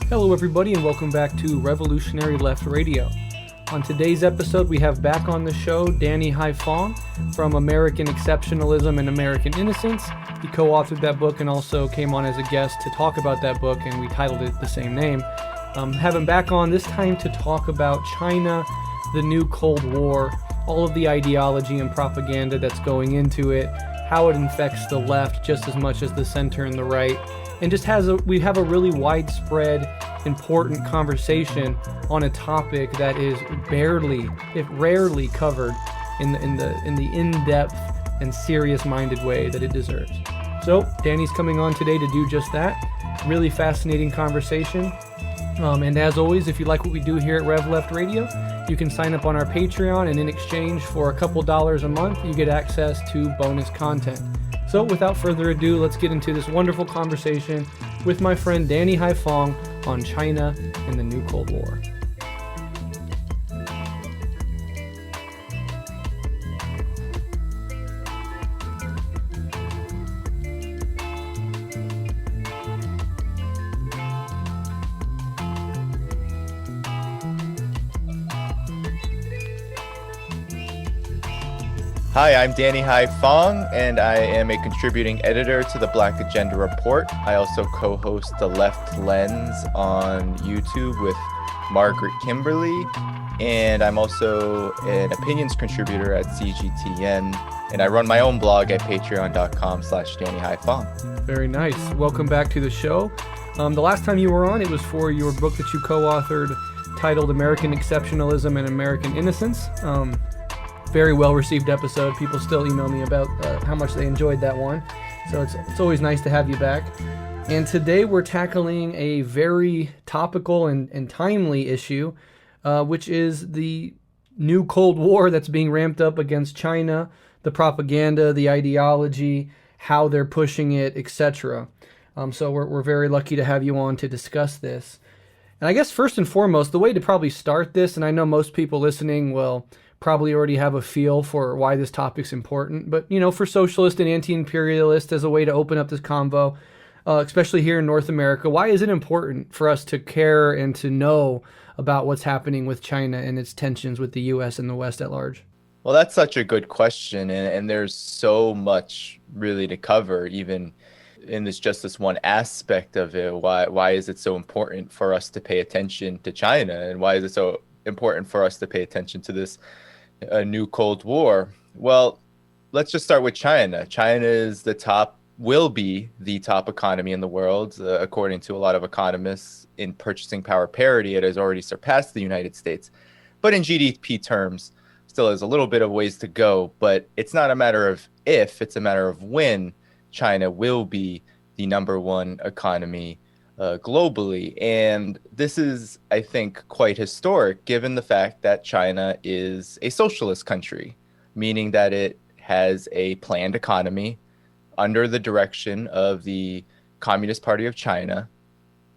Hello everybody and welcome back to Revolutionary Left Radio. On today's episode we have back on the show Danny Haiphong from American Exceptionalism and American Innocence. He co-authored that book and also came on as a guest to talk about that book, and we titled it the same name. Have him back on this time to talk about China, the new Cold War, all of the ideology and propaganda that's going into it, how it infects the left just as much as the center and the right, and just we have a really widespread, important conversation on a topic that is rarely covered in the in-depth and serious-minded way that it deserves. So Danny's coming on today to do just that. Really fascinating conversation. And as always, if you like what we do here at Rev Left Radio, you can sign up on our Patreon, and in exchange for a couple dollars a month, you get access to bonus content. So without further ado, let's get into this wonderful conversation with my friend Danny Haiphong on China and the new Cold War. Hi, I'm Danny Haiphong, and I am a contributing editor to the Black Agenda Report. I also co-host The Left Lens on YouTube with Margaret Kimberly, and I'm also an opinions contributor at CGTN, and I run my own blog at patreon.com/Danny Haiphong. Very nice. Welcome back to the show. The last time you were on, it was for your book that you co-authored titled American Exceptionalism and American Innocence. Very well-received episode. People still email me about how much they enjoyed that one. So it's always nice to have you back. And today we're tackling a very topical and timely issue, which is the new Cold War that's being ramped up against China, the propaganda, the ideology, how they're pushing it, etc. So we're very lucky to have you on to discuss this. And I guess first and foremost, the way to probably start this, and I know most people listening will probably already have a feel for why this topic's important, but for socialist and anti-imperialist, as a way to open up this convo, especially here in North America, why is it important for us to care and to know about what's happening with China and its tensions with the U.S. and the West at large? Well, that's such a good question, and there's so much really to cover, even in this one aspect of it. Why is it so important for us to pay attention to China, and why is it so important for us to pay attention to this new Cold War? Well, let's just start with China. China will be the top economy in the world. According to a lot of economists, in purchasing power parity, it has already surpassed the United States. But in GDP terms, still has a little bit of ways to go. But it's not a matter of if, it's a matter of when China will be the number one economy globally. And this is, I think, quite historic given the fact that China is a socialist country, meaning that it has a planned economy under the direction of the Communist Party of China,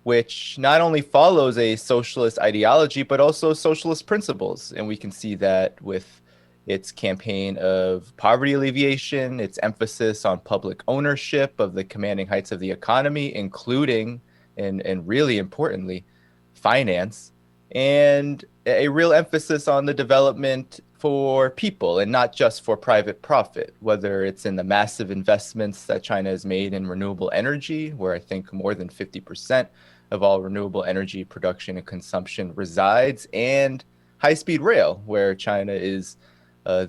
which not only follows a socialist ideology, but also socialist principles. And we can see that with its campaign of poverty alleviation, its emphasis on public ownership of the commanding heights of the economy, including and really importantly, finance, and a real emphasis on the development for people and not just for private profit, whether it's in the massive investments that China has made in renewable energy, where I think more than 50% of all renewable energy production and consumption resides, and high-speed rail, where China is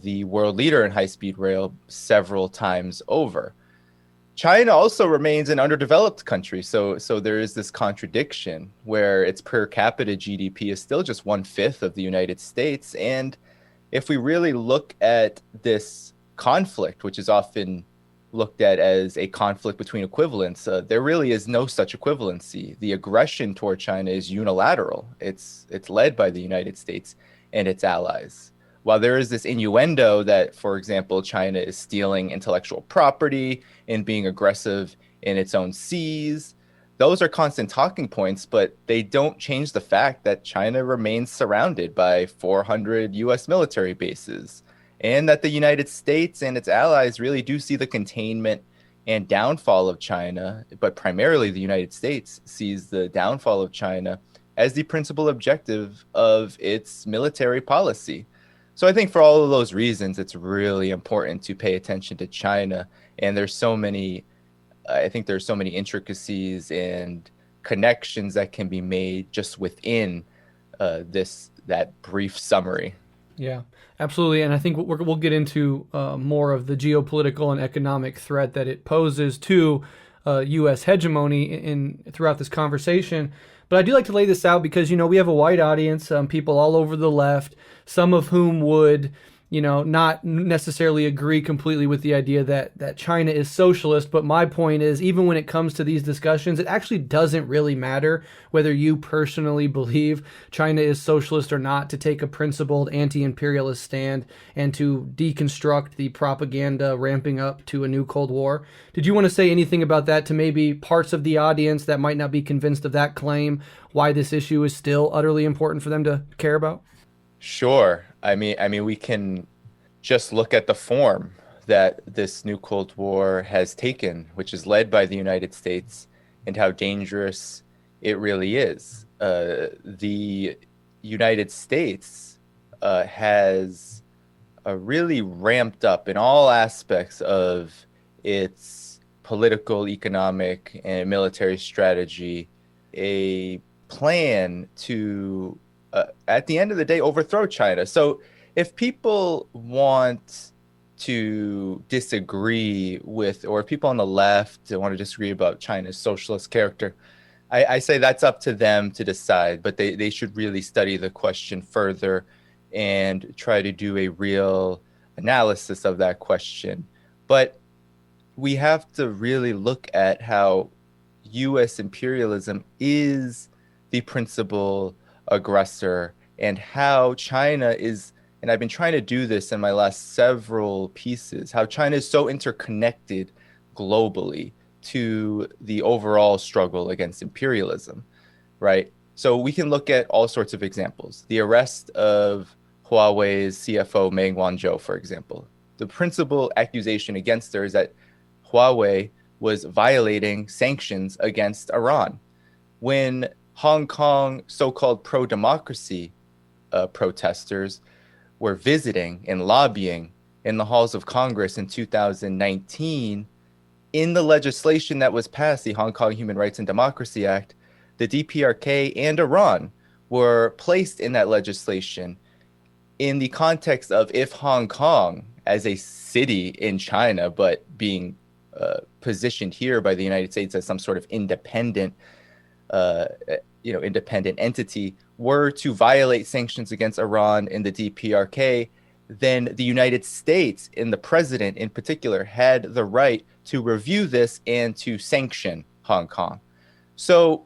the world leader in high-speed rail several times over. China also remains an underdeveloped country, so there is this contradiction where its per capita GDP is still just 1/5 of the United States. And if we really look at this conflict, which is often looked at as a conflict between equivalents, there really is no such equivalency. The aggression toward China is unilateral. It's led by the United States and its allies. While there is this innuendo that, for example, China is stealing intellectual property and being aggressive in its own seas, those are constant talking points, but they don't change the fact that China remains surrounded by 400 U.S. military bases, and that the United States and its allies really do see the containment and downfall of China, but primarily the United States sees the downfall of China as the principal objective of its military policy. So I think for all of those reasons, it's really important to pay attention to China. And I think there's so many intricacies and connections that can be made just within that brief summary. Yeah, absolutely. And I think we'll get into more of the geopolitical and economic threat that it poses to U.S. hegemony throughout this conversation. But I do like to lay this out because, we have a wide audience, people all over the left, some of whom would, not necessarily agree completely with the idea that China is socialist. But my point is, even when it comes to these discussions, it actually doesn't really matter whether you personally believe China is socialist or not, to take a principled anti-imperialist stand and to deconstruct the propaganda ramping up to a new Cold War. Did you want to say anything about that to maybe parts of the audience that might not be convinced of that claim, why this issue is still utterly important for them to care about? Sure. I mean, we can just look at the form that this new Cold War has taken, which is led by the United States, and how dangerous it really is. The United States has really ramped up in all aspects of its political, economic, and military strategy a plan to at the end of the day, overthrow China. So if people want to disagree with, or if people on the left want to disagree about China's socialist character, I say that's up to them to decide, but they should really study the question further and try to do a real analysis of that question. But we have to really look at how U.S. imperialism is the principal aggressor, and how China is, and I've been trying to do this in my last several pieces, how China is so interconnected globally to the overall struggle against imperialism, right? So we can look at all sorts of examples. The arrest of Huawei's CFO Meng Wanzhou, for example. The principal accusation against her is that Huawei was violating sanctions against Iran. When Hong Kong so-called pro-democracy protesters were visiting and lobbying in the halls of Congress in 2019, in the legislation that was passed, the Hong Kong Human Rights and Democracy Act, the DPRK and Iran were placed in that legislation in the context of, if Hong Kong, as a city in China, but being positioned here by the United States as some sort of independent independent entity, were to violate sanctions against Iran in the DPRK, then the United States and the president in particular had the right to review this and to sanction Hong Kong. So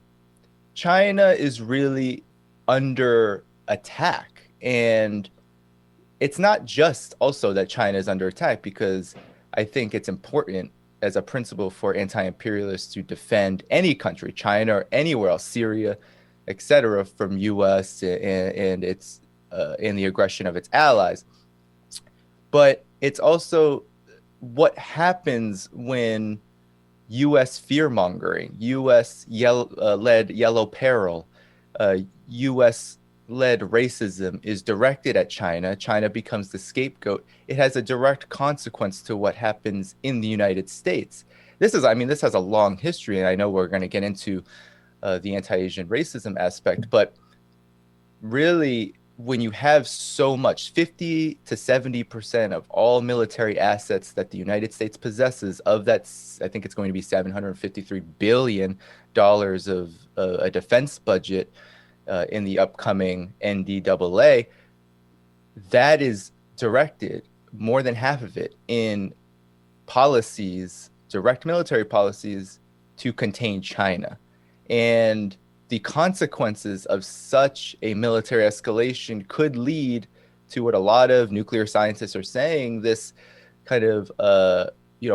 China is really under attack. And it's not just also that China is under attack, because I think it's important as a principle for anti-imperialists to defend any country, China or anywhere else, Syria, etc., from U.S. and its and the aggression of its allies. But it's also what happens when U.S. fear-mongering, U.S. led yellow peril, U.S.-led racism is directed at China. China becomes the scapegoat. It has a direct consequence to what happens in the United States. This has a long history, and I know we're going to get into the anti-Asian racism aspect, but really, when you have so much, 50 to 70% of all military assets that the United States possesses, of that, I think it's going to be $753 billion of a defense budget in the upcoming NDAA, that is directed, more than half of it, in policies, direct military policies to contain China. And the consequences of such a military escalation could lead to what a lot of nuclear scientists are saying, this kind of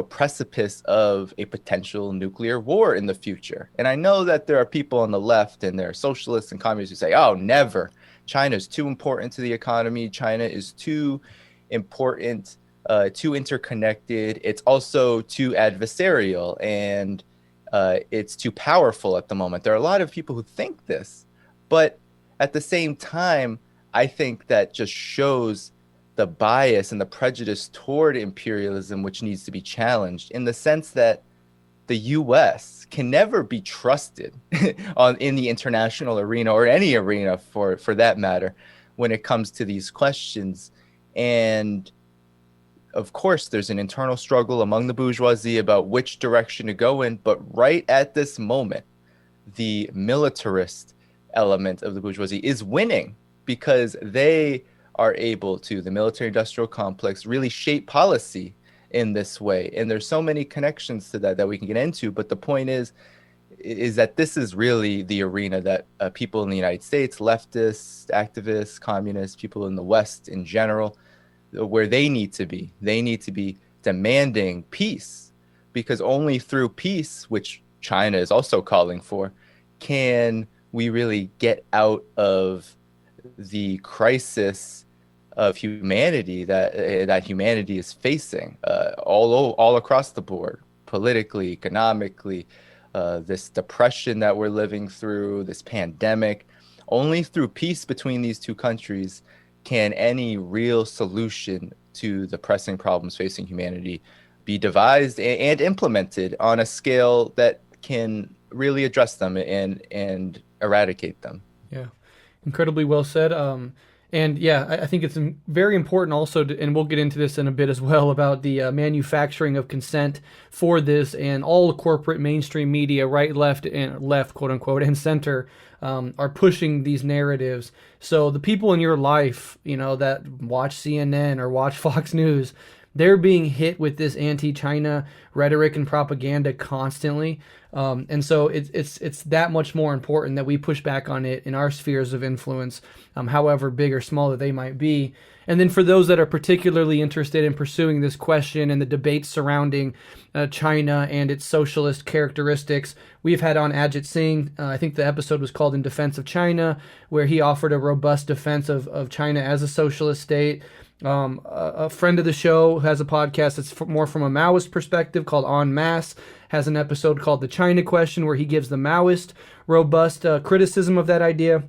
precipice of a potential nuclear war in the future. And I know that there are people on the left, and there are socialists and communists who say, oh, never. China is too important to the economy. China is too important too interconnected. It's also too adversarial, and it's too powerful at the moment. There are a lot of people who think this, but at the same time, I think that just shows the bias and the prejudice toward imperialism, which needs to be challenged in the sense that the US can never be trusted in the international arena or any arena for that matter when it comes to these questions. And of course, there's an internal struggle among the bourgeoisie about which direction to go in. But right at this moment, the militarist element of the bourgeoisie is winning because they are able to, the military industrial complex, really shape policy in this way. And there's so many connections to that we can get into. But the point is that this is really the arena that people in the United States, leftists, activists, communists, people in the West in general, where they need to be. They need to be demanding peace, because only through peace, which China is also calling for, can we really get out of the crisis of humanity that humanity is facing all across the board, politically, economically, this depression that we're living through, this pandemic. Only through peace between these two countries can any real solution to the pressing problems facing humanity be devised and implemented on a scale that can really address them and eradicate them. Yeah, incredibly well said. And yeah, I think it's very important also, and we'll get into this in a bit as well, about the manufacturing of consent for this, and all corporate mainstream media, right, left, quote unquote, and center, are pushing these narratives. So the people in your life, that watch CNN or watch Fox News, they're being hit with this anti-China rhetoric and propaganda constantly. And so it's that much more important that we push back on it in our spheres of influence, however big or small that they might be. And then for those that are particularly interested in pursuing this question and the debates surrounding China and its socialist characteristics, we've had on Ajit Singh. I think the episode was called In Defense of China, where he offered a robust defense of China as a socialist state. A friend of the show has a podcast that's more from a Maoist perspective called En Masse, has an episode called The China Question, where he gives the Maoist robust criticism of that idea.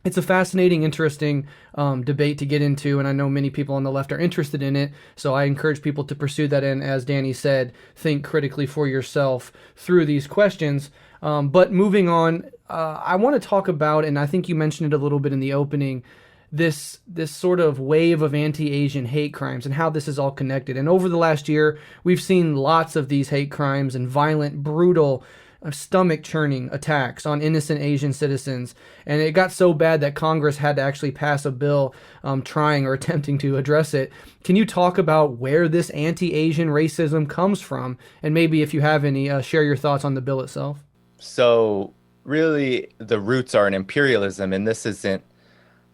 It's a fascinating, interesting debate to get into, and I know many people on the left are interested in it, so I encourage people to pursue that, and as Danny said, think critically for yourself through these questions. But moving on, I want to talk about, and I think you mentioned it a little bit in the opening, this sort of wave of anti-Asian hate crimes and how this is all connected. And over the last year, we've seen lots of these hate crimes and violent, brutal, stomach-churning attacks on innocent Asian citizens. And it got so bad that Congress had to actually pass a bill trying or attempting to address it. Can you talk about where this anti-Asian racism comes from? And maybe if you have any, share your thoughts on the bill itself. So really, the roots are in imperialism, and this isn't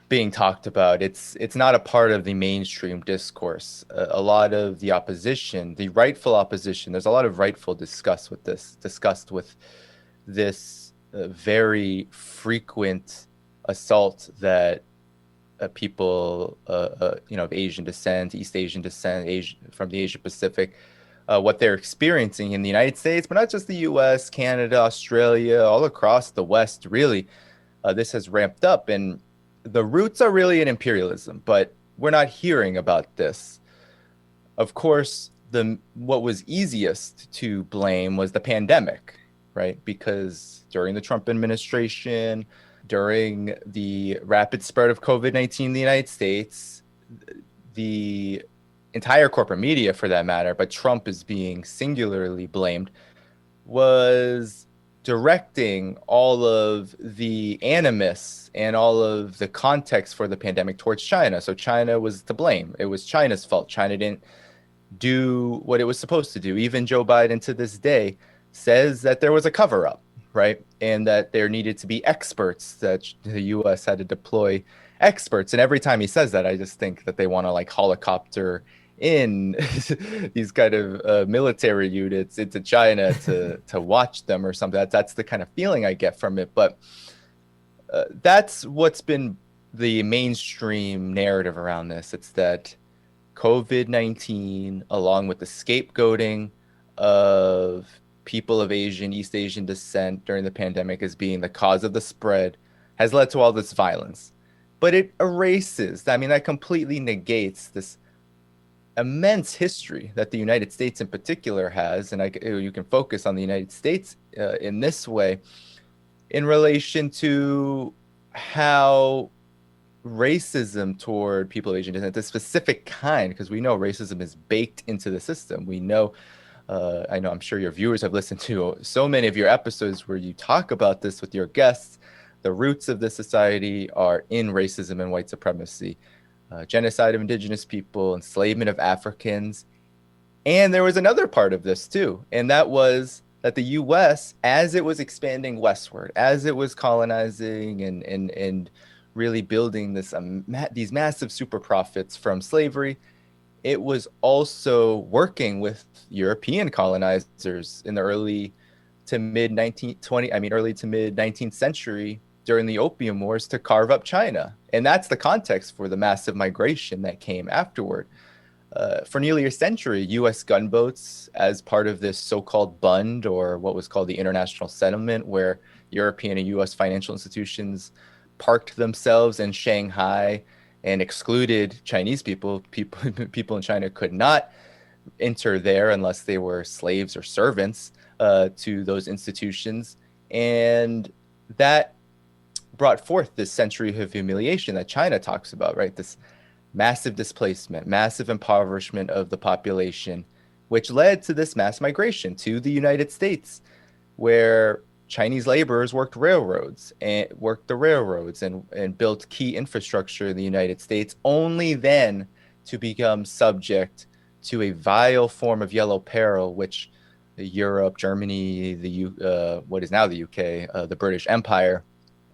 being talked about. It's not a part of the mainstream discourse. A lot of the opposition, the rightful opposition, there's a lot of rightful discussed with this very frequent assault that people of Asian descent, East Asian descent, from the Asia Pacific, what they're experiencing in the United States, but not just the US, Canada, Australia, all across the West, really. This has ramped up, and the roots are really in imperialism, but we're not hearing about this. Of course, what was easiest to blame was the pandemic, right? Because during the Trump administration, during the rapid spread of COVID-19 in the United States, the entire corporate media, for that matter, but Trump is being singularly blamed, was directing all of the animus and all of the context for the pandemic towards China. So China was to blame. It was China's fault. China didn't do what it was supposed to do. Even Joe Biden to this day says that there was a cover-up, right? And that there needed to be experts, that the U.S. had to deploy experts. And every time he says that, I just think that they want to helicopter in these kind of military units into China to watch them or something. That's the kind of feeling I get from it. But that's what's been the mainstream narrative around this. It's that COVID-19, along with the scapegoating of people of East Asian descent during the pandemic as being the cause of the spread, has led to all this violence. But it erases, I mean, that completely negates this immense history that the United States in particular has. And you can focus on the United States in this way in relation to how racism toward people of Asian descent, a specific kind, because we know racism is baked into the system. We know, I know, I'm sure your viewers have listened to so many of your episodes where you talk about this with your guests. The roots of this society are in racism and white supremacy, genocide of indigenous people, enslavement of Africans. And there was another part of this too, and that was that the US, as it was expanding westward, as it was colonizing and really building these massive super profits from slavery, it was also working with European colonizers in the early to mid 19th century during the Opium Wars to carve up China. And that's the context for the massive migration that came afterward. For nearly a century, U.S. gunboats, as part of this so-called Bund, or what was called the International Settlement, where European and U.S. financial institutions parked themselves in Shanghai and excluded Chinese people. People in China could not enter there unless they were slaves or servants to those institutions. And that brought forth this century of humiliation that China talks about, right? This massive displacement, massive impoverishment of the population, which led to this mass migration to the United States, where Chinese laborers worked the railroads and built key infrastructure in the United States, only then to become subject to a vile form of yellow peril, which Europe, Germany, what is now the UK, the British Empire,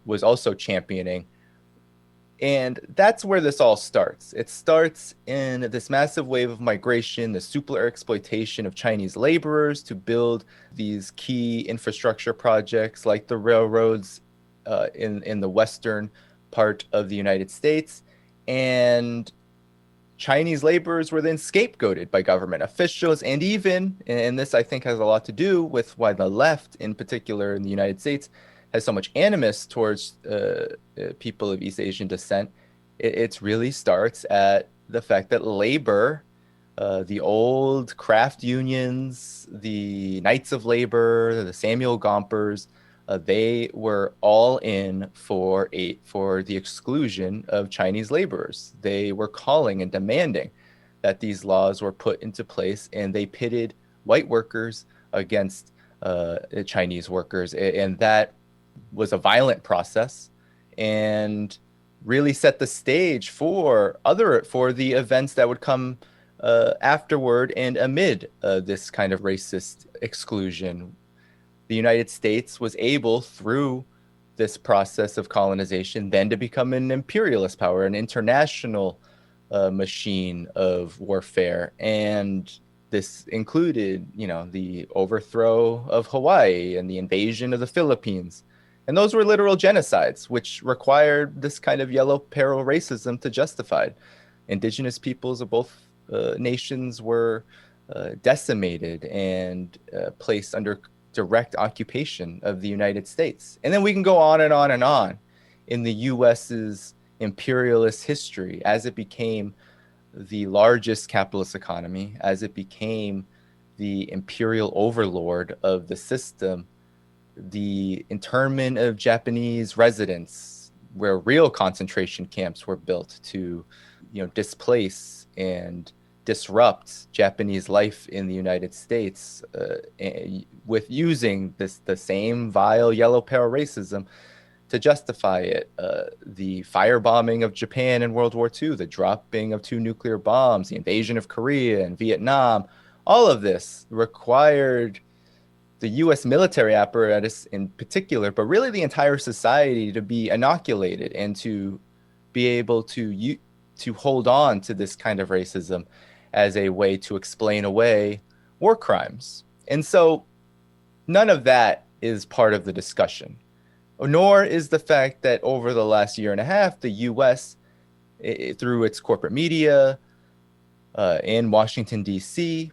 was also championing. And that's where this all starts. It starts in this massive wave of migration, the super exploitation of Chinese laborers to build these key infrastructure projects like the railroads in the western part of the United States. And Chinese laborers were then scapegoated by government officials, and even, and this I think has a lot to do with why the left in particular in the United States has so much animus towards people of East Asian descent. It really starts at the fact that labor, the old craft unions, the Knights of Labor, the Samuel Gompers, they were all in for the exclusion of Chinese laborers. They were calling and demanding that these laws were put into place, and they pitted white workers against Chinese workers, and that was a violent process and really set the stage for the events that would come afterward and amid this kind of racist exclusion. The United States was able, through this process of colonization, then to become an imperialist power, an international machine of warfare. And this included, the overthrow of Hawaii and the invasion of the Philippines. And those were literal genocides, which required this kind of yellow peril racism to justify. Indigenous peoples of both nations were decimated and placed under direct occupation of the United States. And then we can go on and on and on in the US's imperialist history as it became the largest capitalist economy, as it became the imperial overlord of the system. The internment of Japanese residents, where real concentration camps were built to, displace and disrupt Japanese life in the United States, with using the same vile yellow peril racism to justify it. The firebombing of Japan in World War II, the dropping of 2 nuclear bombs, the invasion of Korea and Vietnam, all of this required the U.S. military apparatus in particular, but really the entire society, to be inoculated and to be able to hold on to this kind of racism as a way to explain away war crimes. And so none of that is part of the discussion, nor is the fact that over the last year and a half, the U.S., through its corporate media, in Washington, D.C.,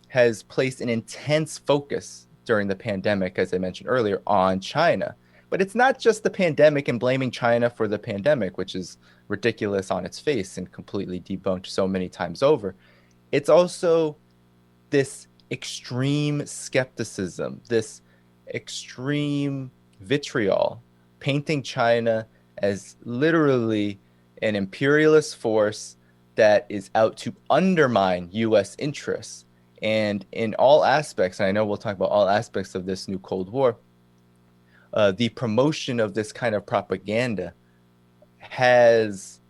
has placed an intense focus during the pandemic, as I mentioned earlier, on China. But it's not just the pandemic and blaming China for the pandemic, which is ridiculous on its face and completely debunked so many times over. It's also this extreme skepticism, this extreme vitriol, painting China as literally an imperialist force that is out to undermine US interests. And in all aspects, and I know we'll talk about all aspects of this new Cold War, the promotion of this kind of propaganda has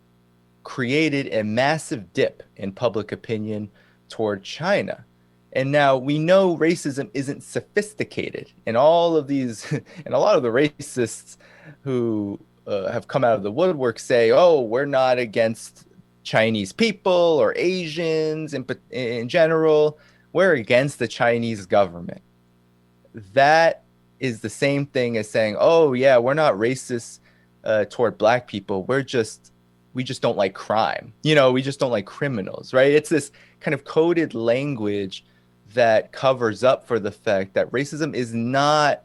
created a massive dip in public opinion toward China. And now we know racism isn't sophisticated, and all of these, and a lot of the racists who have come out of the woodwork say, "Oh, we're not against Chinese people or Asians in general. We're against the Chinese government." That is the same thing as saying, "Oh, yeah, we're not racist toward black people. We just don't like crime. We just don't like criminals," right? It's this kind of coded language that covers up for the fact that racism is not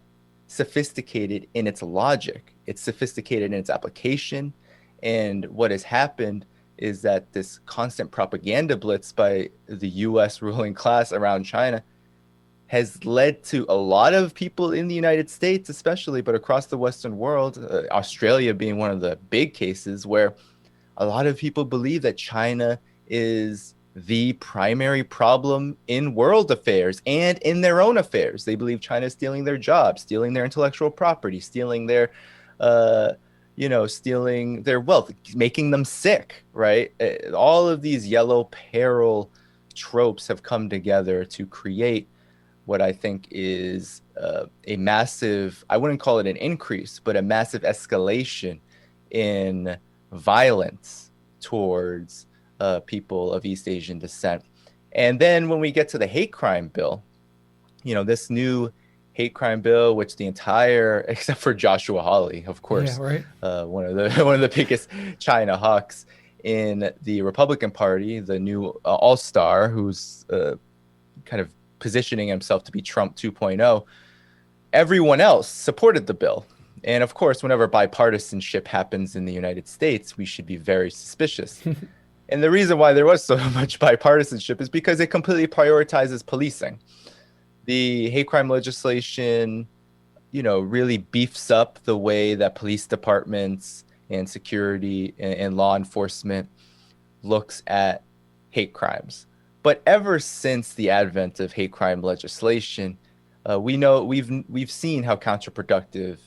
sophisticated in its logic. It's sophisticated in its application. And what has happened is that this constant propaganda blitz by the US ruling class around China has led to a lot of people in the United States, especially, but across the Western world, Australia being one of the big cases, where a lot of people believe that China is the primary problem in world affairs and in their own affairs. They believe China is stealing their jobs, stealing their intellectual property, stealing their, stealing their wealth, making them sick, right? All of these yellow peril tropes have come together to create what I think is a massive, I wouldn't call it an increase, but a massive escalation in violence towards people of East Asian descent. And then when we get to the hate crime bill, this new hate crime bill, which the entire, except for Joshua Hawley, of course, Yeah, right. one of the biggest China hawks in the Republican Party, the new all-star who's kind of positioning himself to be Trump 2.0, everyone else supported the bill. And of course, whenever bipartisanship happens in the United States, we should be very suspicious. And the reason why there was so much bipartisanship is because it completely prioritizes policing. The hate crime legislation, really beefs up the way that police departments and security and law enforcement looks at hate crimes. But ever since the advent of hate crime legislation, we've seen how counterproductive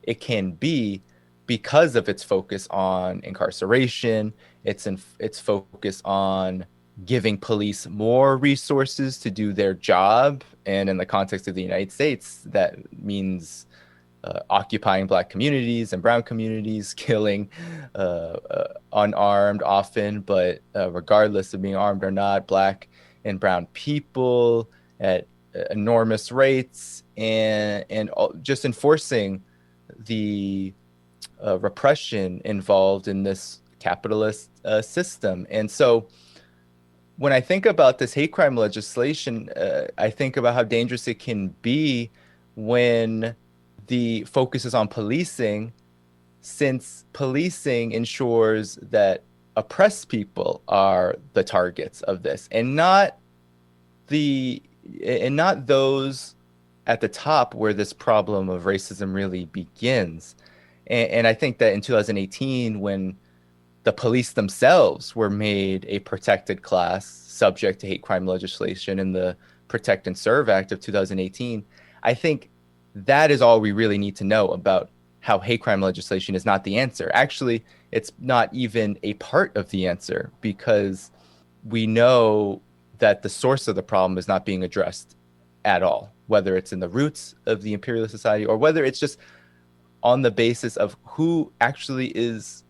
it can be because of its focus on incarceration, its focus on giving police more resources to do their job. And in the context of the United States, that means occupying Black communities and brown communities, killing unarmed often, but regardless of being armed or not, Black and brown people at enormous rates, and just enforcing the repression involved in this capitalist system. And so when I think about this hate crime legislation, I think about how dangerous it can be when the focus is on policing, since policing ensures that oppressed people are the targets of this, and not those at the top where this problem of racism really begins. And I think that in 2018, when the police themselves were made a protected class subject to hate crime legislation in the Protect and Serve Act of 2018, I think that is all we really need to know about how hate crime legislation is not the answer. Actually, it's not even a part of the answer, because we know that the source of the problem is not being addressed at all, whether it's in the roots of the imperialist society or whether it's just on the basis of who actually is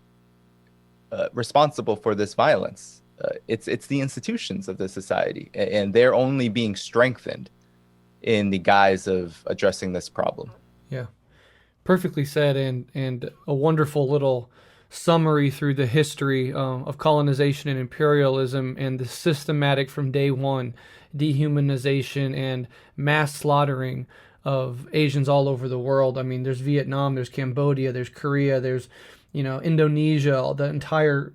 responsible for this violence. It's the institutions of the society, and they're only being strengthened in the guise of addressing this problem. Yeah, perfectly said, and a wonderful little summary through the history of colonization and imperialism and the systematic from day one dehumanization and mass slaughtering of Asians all over the world. I mean, there's Vietnam, there's Cambodia, there's Korea, there's, Indonesia, the entire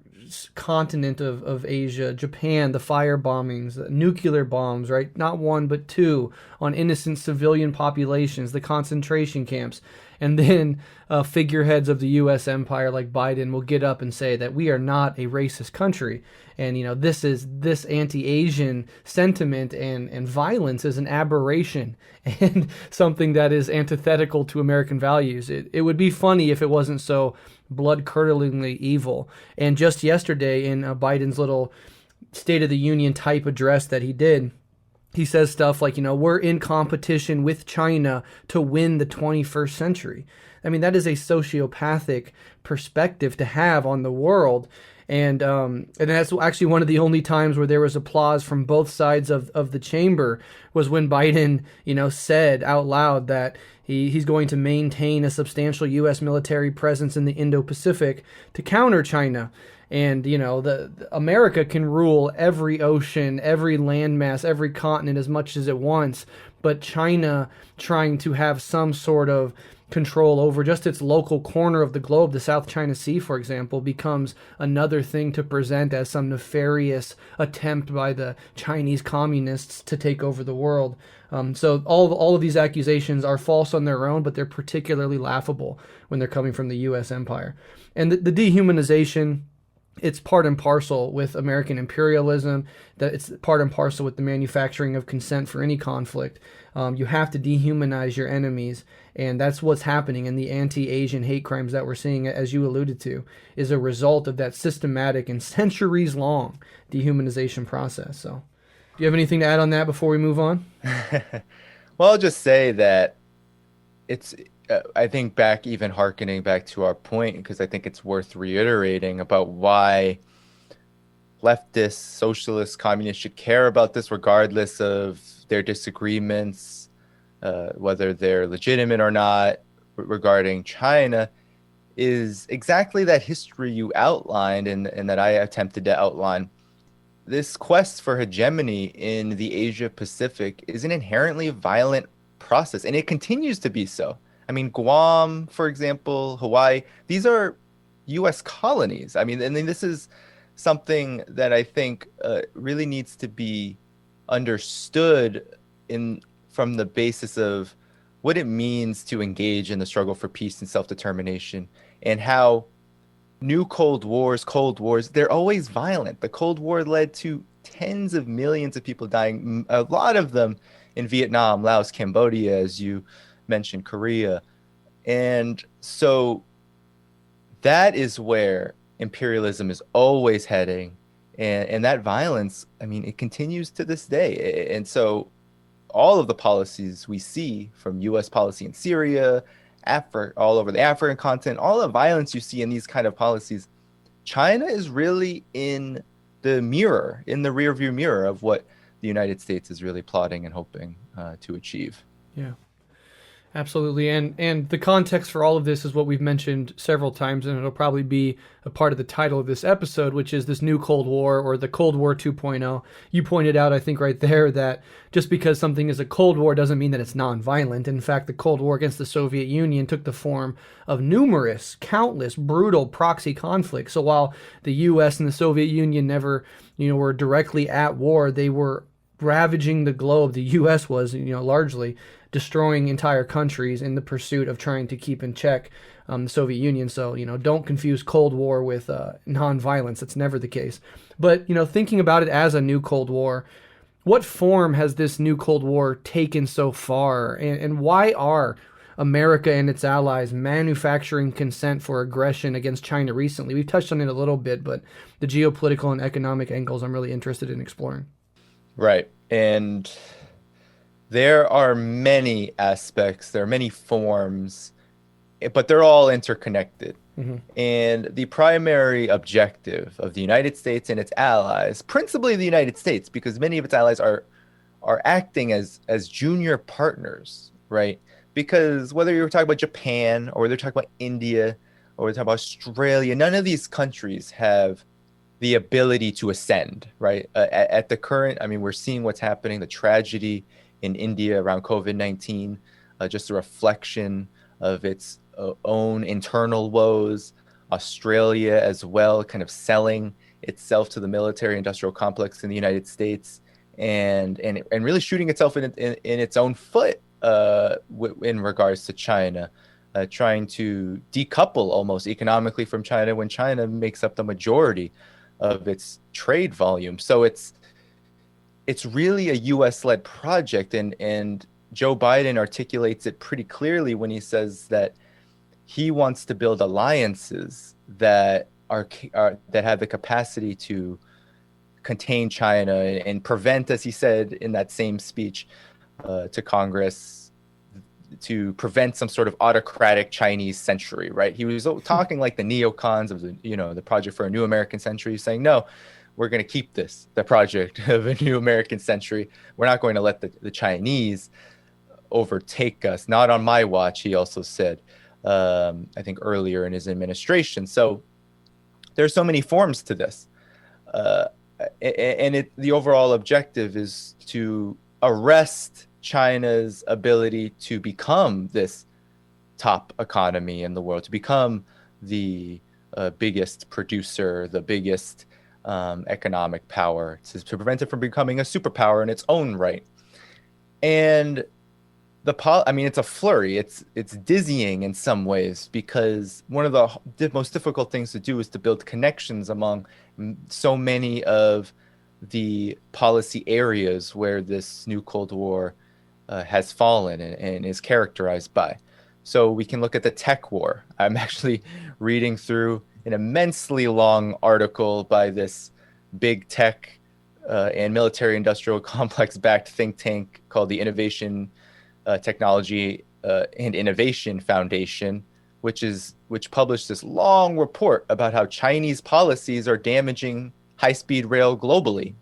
continent of Asia, Japan, the fire bombings, the nuclear bombs, right? Not one, but two on innocent civilian populations, the concentration camps. And then figureheads of the U.S. empire like Biden will get up and say that we are not a racist country. And, this anti-Asian sentiment and violence is an aberration and something that is antithetical to American values. It would be funny if it wasn't so blood-curdlingly evil. And just yesterday in Biden's little State of the Union type address that he did, he says stuff like, we're in competition with China to win the 21st century. I mean, that is a sociopathic perspective to have on the world. And that's actually one of the only times where there was applause from both sides of the chamber was when Biden, said out loud that he's going to maintain a substantial U.S. military presence in the Indo-Pacific to counter China. And, the America can rule every ocean, every landmass, every continent as much as it wants. But China trying to have some sort of control over just its local corner of the globe, the South China Sea, for example, becomes another thing to present as some nefarious attempt by the Chinese communists to take over the world. So all of these accusations are false on their own, but they're particularly laughable when they're coming from the U.S. empire. And the dehumanization, it's part and parcel with American imperialism, that it's part and parcel with the manufacturing of consent for any conflict. You have to dehumanize your enemies, and that's what's happening. And the anti-Asian hate crimes that we're seeing, as you alluded to, is a result of that systematic and centuries-long dehumanization process. So, do you have anything to add on that before we move on? Well, I'll just say that it's I think hearkening back to our point, because I think it's worth reiterating about why leftists, socialists, communists should care about this regardless of their disagreements, whether they're legitimate or not, regarding China, is exactly that history you outlined and that I attempted to outline. This quest for hegemony in the Asia Pacific is an inherently violent process, and it continues to be so. I mean, Guam, for example, Hawaii, these are U.S. colonies. I mean, and this is something that I think really needs to be understood from the basis of what it means to engage in the struggle for peace and self-determination, and how new Cold Wars, they're always violent. The Cold War led to tens of millions of people dying, a lot of them in Vietnam, Laos, Cambodia, as you mentioned, Korea. And so that is where imperialism is always heading. And that violence, I mean, it continues to this day. And so all of the policies we see, from U.S. policy in Syria, Africa, all over the African continent, all the violence you see in these kind of policies, China is really in the rearview mirror of what the United States is really plotting and hoping to achieve. Yeah. Absolutely. And the context for all of this is what we've mentioned several times, and it'll probably be a part of the title of this episode, which is this new Cold War, or the Cold War 2.0. You pointed out, I think right there, that just because something is a Cold War doesn't mean that it's nonviolent. In fact, the Cold War against the Soviet Union took the form of countless, brutal proxy conflicts. So while the U.S. and the Soviet Union never, were directly at war, they were ravaging the globe. The U.S. was, largely destroying entire countries in the pursuit of trying to keep in check the Soviet Union. So, don't confuse Cold War with nonviolence. It's never the case. But, thinking about it as a new Cold War, what form has this new Cold War taken so far? And why are America and its allies manufacturing consent for aggression against China recently? We've touched on it a little bit, but the geopolitical and economic angles I'm really interested in exploring. Right. And there are many aspects, there are many forms, but they're all interconnected. Mm-hmm. And the primary objective of the United States and its allies, principally the United States, because many of its allies are acting as junior partners, right? Because whether you're talking about Japan or they're talking about India, or we talk about Australia. None of these countries have the ability to ascend, right? At the current, I mean, we're seeing what's happening, the tragedy in India around COVID-19, just a reflection of its own internal woes. Australia as well, kind of selling itself to the military industrial complex in the United States, and really shooting itself in its own foot in regards to China, trying to decouple almost economically from China when China makes up the majority of its trade volume. So it's really a US-led project, and Joe Biden articulates it pretty clearly when he says that he wants to build alliances that that have the capacity to contain China and prevent, as he said in that same speech to Congress, to prevent some sort of autocratic Chinese century, right? He was talking like the neocons of the Project for a New American Century, saying, no, we're going to keep the project of a new American century. We're not going to let the Chinese overtake us. Not on my watch, he also said, I think earlier in his administration. So there's so many forms to this. And the overall objective is to arrest China's ability to become this top economy in the world, to become the biggest producer, the biggest economic power, to prevent it from becoming a superpower in its own right. And I mean, it's a flurry. It's dizzying in some ways, because one of the most difficult things to do is to build connections among so many of the policy areas where this new Cold War has fallen and is characterized by. So we can look at the tech war. I'm actually reading through an immensely long article by this big tech and military industrial complex backed think tank called the Technology and Innovation Foundation, which published this long report about how Chinese policies are damaging high-speed rail globally.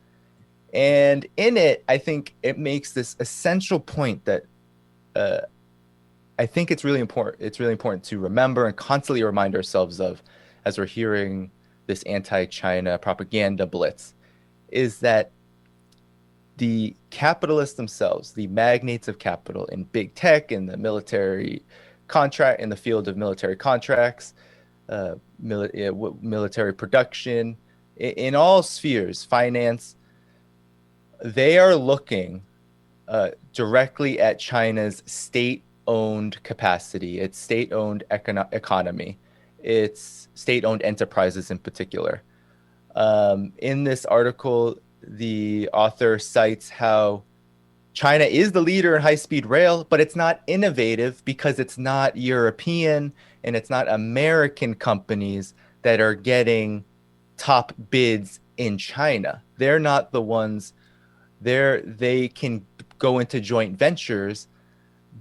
And in it, I think it makes this essential point that I think it's really important. It's really important to remember and constantly remind ourselves of as we're hearing this anti-China propaganda blitz, is that the capitalists themselves, the magnates of capital in big tech, in the military contract, in the field of military contracts, military production, in all spheres, finance, they are looking directly at China's state-owned capacity, its state-owned economy, its state-owned enterprises in particular. In this article, the author cites how China is the leader in high-speed rail, but it's not innovative because it's not European and it's not American companies that are getting top bids in China. They're not the ones. They can go into joint ventures,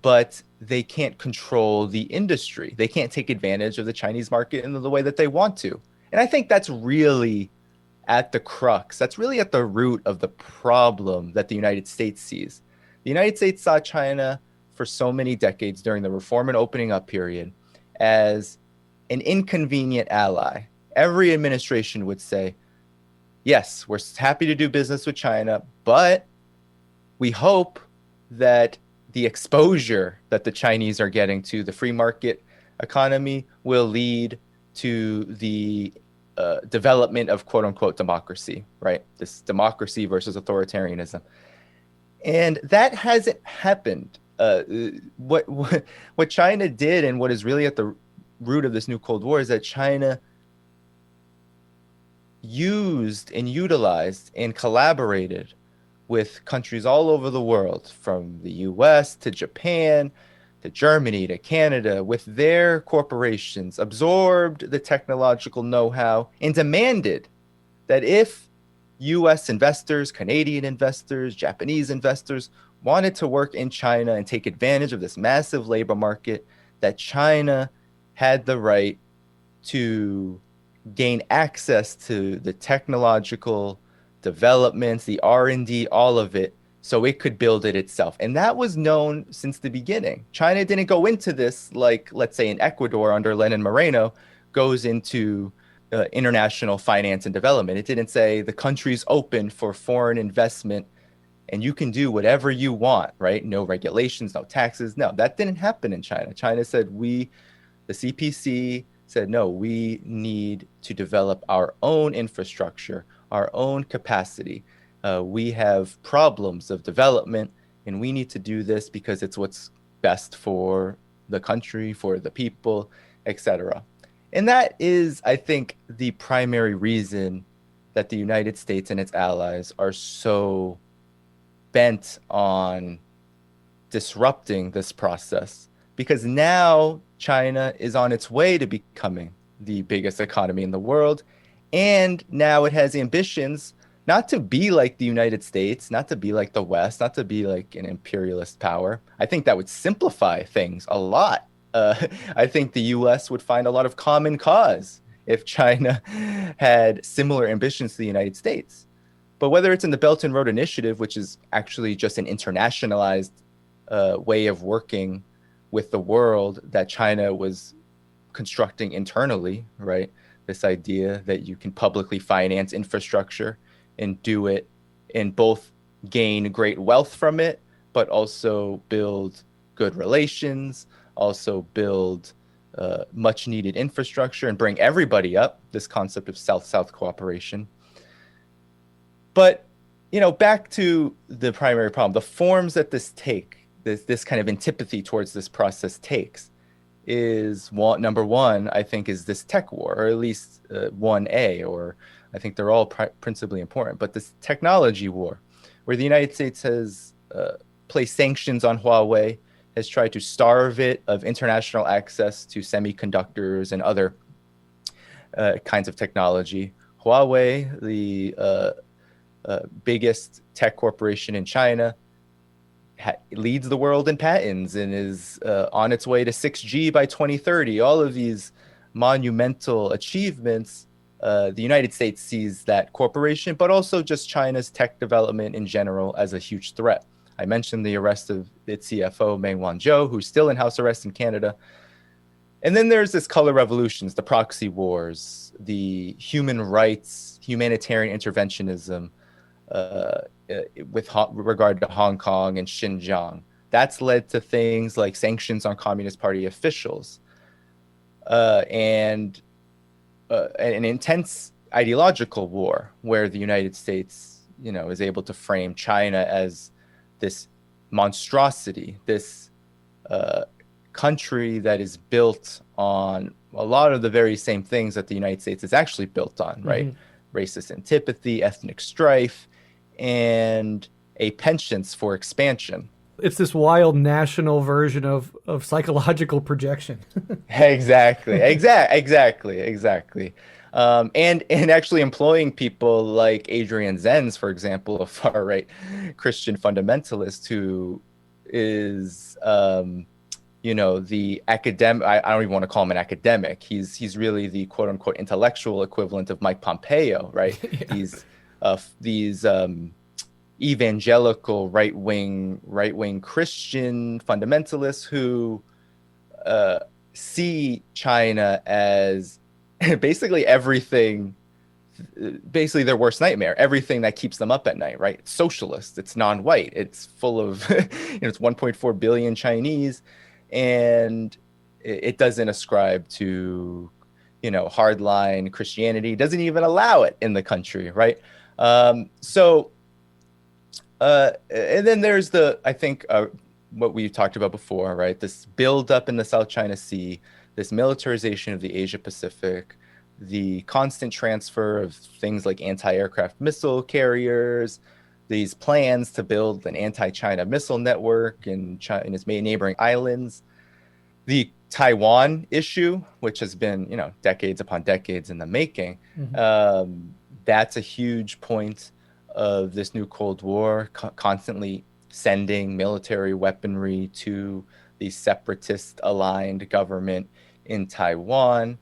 but they can't control the industry. They can't take advantage of the Chinese market in the way that they want to. And I think that's really at the crux. That's really at the root of the problem that the United States sees. The United States saw China for so many decades during the reform and opening up period as an inconvenient ally. Every administration would say, yes, we're happy to do business with China, but we hope that the exposure that the Chinese are getting to the free market economy will lead to the development of quote unquote democracy, right? This democracy versus authoritarianism. And that hasn't happened. What China did, and what is really at the root of this new Cold War, is that China used and utilized and collaborated with countries all over the world, from the US to Japan to Germany to Canada, with their corporations, absorbed the technological know-how and demanded that if US investors, Canadian investors, Japanese investors wanted to work in China and take advantage of this massive labor market, that China had the right to gain access to the technological developments, the R&D, all of it, so it could build it itself. And that was known since the beginning. China didn't go into this like, let's say, in Ecuador under Lenin Moreno, goes into international finance and development. It didn't say the country's open for foreign investment and you can do whatever you want, right? No regulations, no taxes. No, that didn't happen in China. China said the CPC said, no, we need to develop our own infrastructure, our own capacity. We have problems of development, and we need to do this because it's what's best for the country, for the people, etc. And that is, I think, the primary reason that the United States and its allies are so bent on disrupting this process, because now China is on its way to becoming the biggest economy in the world. And now it has ambitions not to be like the United States, not to be like the West, not to be like an imperialist power. I think that would simplify things a lot. I think the US would find a lot of common cause if China had similar ambitions to the United States. But whether it's in the Belt and Road Initiative, which is actually just an internationalized way of working with the world that China was constructing internally, right? This idea that you can publicly finance infrastructure and do it and both gain great wealth from it, but also build good relations, also build much needed infrastructure and bring everybody up, this concept of South-South cooperation. But, back to the primary problem, the forms that this this kind of antipathy towards this process takes is number one, I think, is this tech war, or at least 1A, or I think they're all principally important, but this technology war, where the United States has placed sanctions on Huawei, has tried to starve it of international access to semiconductors and other kinds of technology. Huawei, the biggest tech corporation in China, leads the world in patents and is on its way to 6G by 2030. All of these monumental achievements, the United States sees that corporation, but also just China's tech development in general, as a huge threat. I mentioned the arrest of its CFO, Meng Wanzhou, who's still in house arrest in Canada. And then there's this color revolutions, the proxy wars, the human rights, humanitarian interventionism, with regard to Hong Kong and Xinjiang. That's led to things like sanctions on Communist Party officials, and an intense ideological war where the United States, is able to frame China as this monstrosity, this country that is built on a lot of the very same things that the United States is actually built on, right? Mm-hmm. Racist antipathy, ethnic strife, and a penchant for expansion. It's this wild national version of psychological projection. Exactly. And actually employing people like Adrian Zenz, for example, a far-right Christian fundamentalist who is, the academic. I don't even want to call him an academic. He's really the quote-unquote intellectual equivalent of Mike Pompeo, right? Yeah. These evangelical right-wing Christian fundamentalists who see China as basically everything, basically their worst nightmare, everything that keeps them up at night, right? It's socialist, it's non-white, it's full of, it's 1.4 billion Chinese, and it doesn't ascribe to, hardline Christianity, doesn't even allow it in the country, right? And then there's what we talked about before, right? This build up in the South China Sea, this militarization of the Asia Pacific, the constant transfer of things like anti-aircraft missile carriers, these plans to build an anti-China missile network in its neighboring islands, the Taiwan issue, which has been, decades upon decades in the making. Mm-hmm. That's a huge point of this new Cold War, constantly sending military weaponry to the separatist-aligned government in Taiwan.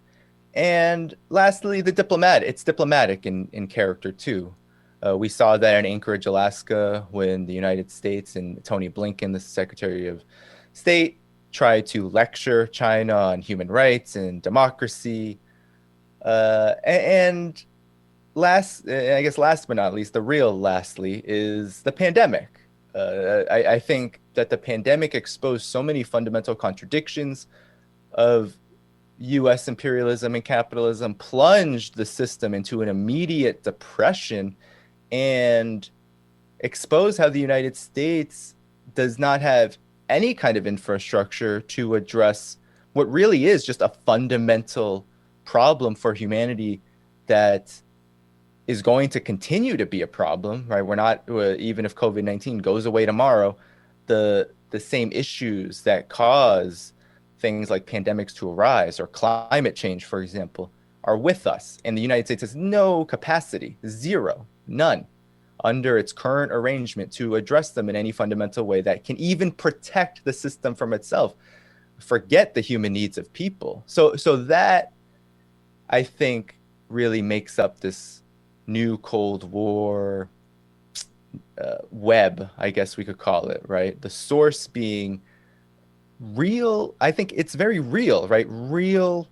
And lastly, it's diplomatic in character too. We saw that in Anchorage, Alaska, when the United States and Tony Blinken, the Secretary of State, tried to lecture China on human rights and democracy. And I guess last but not least, the real lastly is the pandemic. I think that the pandemic exposed so many fundamental contradictions of US imperialism and capitalism, plunged the system into an immediate depression, and exposed how the United States does not have any kind of infrastructure to address what really is just a fundamental problem for humanity that is going to continue to be a problem, right? We're not, even if COVID-19 goes away tomorrow, the same issues that cause things like pandemics to arise or climate change, for example, are with us. And the United States has no capacity, zero, none, under its current arrangement to address them in any fundamental way that can even protect the system from itself. Forget the human needs of people. So that, I think, really makes up this new Cold War web, I guess we could call it, right? The source being real. I think it's very real, right? Real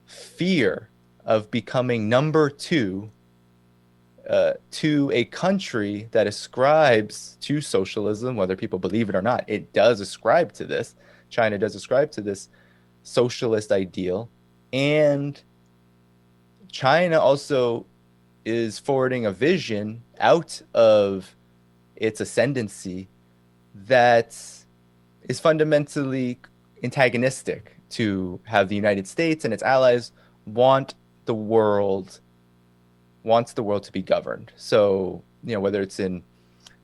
fear of becoming number two to a country that ascribes to socialism, whether people believe it or not. It does ascribe to this. China does ascribe to this socialist ideal. And China also is forwarding a vision out of its ascendancy that is fundamentally antagonistic to how the United States and its allies wants the world to be governed. So, whether it's in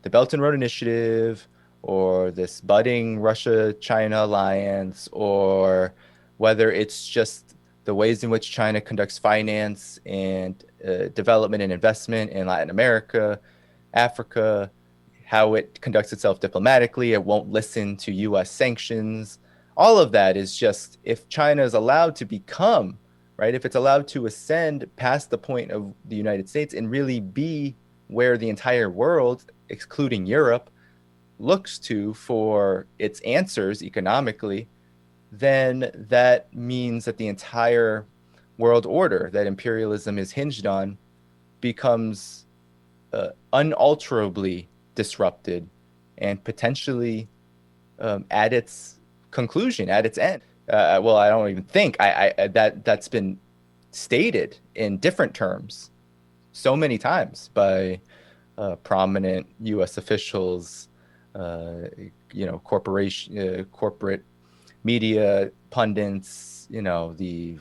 the Belt and Road Initiative or this budding Russia-China alliance, or whether it's just the ways in which China conducts finance and development and investment in Latin America, Africa, how it conducts itself diplomatically, it won't listen to US sanctions. All of that is just, if China is allowed to become, right, if it's allowed to ascend past the point of the United States and really be where the entire world, excluding Europe, looks to for its answers economically, then that means that the entire world order that imperialism is hinged on becomes unalterably disrupted and potentially at its conclusion, at its end. Well, I don't even think that's been stated in different terms so many times by prominent U.S. officials, corporate media pundits, the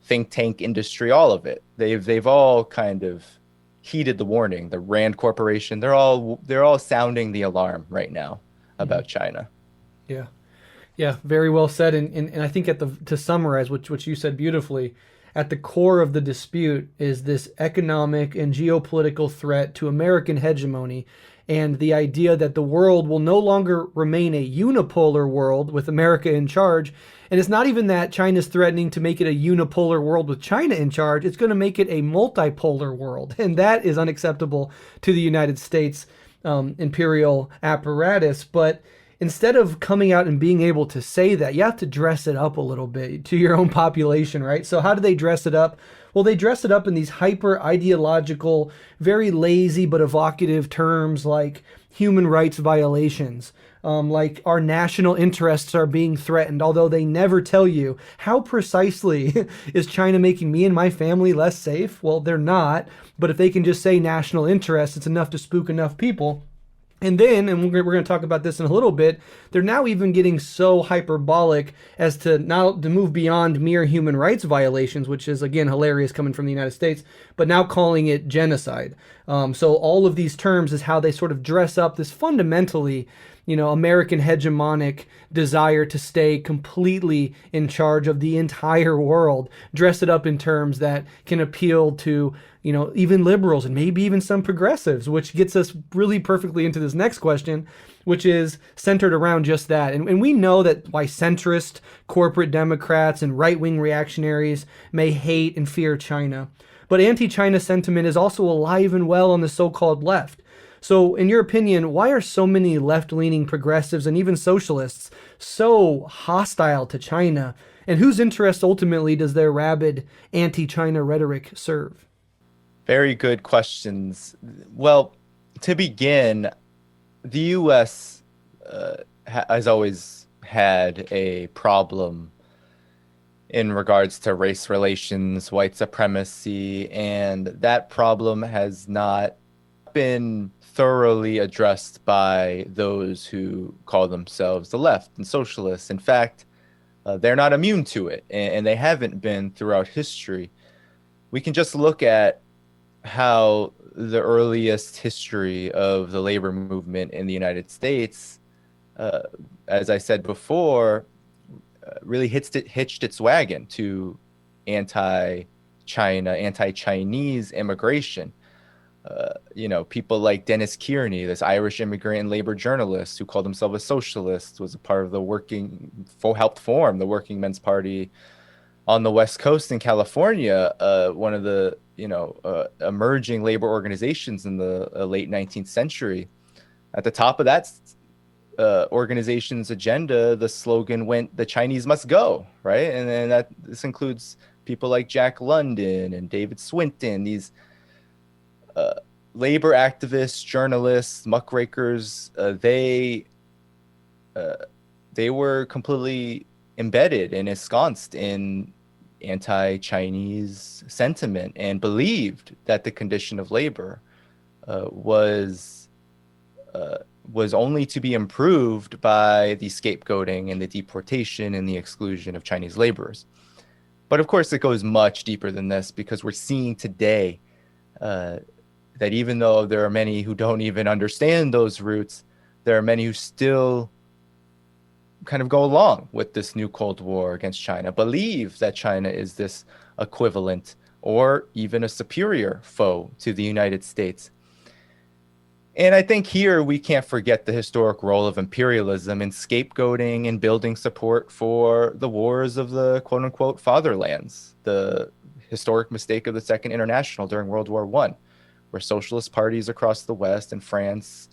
think tank industry, all of it. They've all kind of heeded the warning. The Rand Corporation, they're all sounding the alarm right now about China. Yeah. Yeah, very well said. And I think to summarize what you said beautifully, at the core of the dispute is this economic and geopolitical threat to American hegemony, and the idea that the world will no longer remain a unipolar world with America in charge. And it's not even that China's threatening to make it a unipolar world with China in charge. It's going to make it a multipolar world. And that is unacceptable to the United States imperial apparatus. But instead of coming out and being able to say that, you have to dress it up a little bit to your own population, right? So how do they dress it up? Well, they dress it up in these hyper ideological, very lazy but evocative terms like human rights violations, like our national interests are being threatened, although they never tell you how precisely is China making me and my family less safe. Well, they're not, but if they can just say national interests, it's enough to spook enough people. And then, and we're going to talk about this in a little bit, they're now even getting so hyperbolic as to move beyond mere human rights violations, which is, again, hilarious coming from the United States, but now calling it genocide. So all of these terms is how they sort of dress up this fundamentally, American hegemonic desire to stay completely in charge of the entire world, dress it up in terms that can appeal to, even liberals and maybe even some progressives, which gets us really perfectly into this next question, which is centered around just that. And we know that why centrist corporate Democrats and right-wing reactionaries may hate and fear China. But anti-China sentiment is also alive and well on the so-called left. So, in your opinion, why are so many left-leaning progressives and even socialists so hostile to China? And whose interest ultimately does their rabid anti-China rhetoric serve? Very good questions. Well, to begin, the U.S. Has always had a problem in regards to race relations, white supremacy, and that problem has not been thoroughly addressed by those who call themselves the left and socialists. In fact, they're not immune to it, and they haven't been throughout history. We can just look at how the earliest history of the labor movement in the United States, uh, as I said before, really hitched its wagon to anti-China, anti-Chinese immigration. People like Dennis Kearney, this Irish immigrant and labor journalist who called himself a socialist, was a part of helped form the Working Men's Party on the West Coast in California, one of the emerging labor organizations in the late 19th century. At the top of that organization's agenda, the slogan went, "The Chinese must go," right? And then this includes people like Jack London and David Swinton, these labor activists, journalists, muckrakers. They were completely embedded and ensconced in anti-Chinese sentiment and believed that the condition of labor was only to be improved by the scapegoating and the deportation and the exclusion of Chinese laborers. But of course, it goes much deeper than this, because we're seeing today that even though there are many who don't even understand those roots, there are many who still kind of go along with this new Cold War against China, believe that China is this equivalent or even a superior foe to the United States. And I think here we can't forget the historic role of imperialism in scapegoating and building support for the wars of the quote unquote fatherlands, the historic mistake of the Second International during World War I, where socialist parties across the West and France,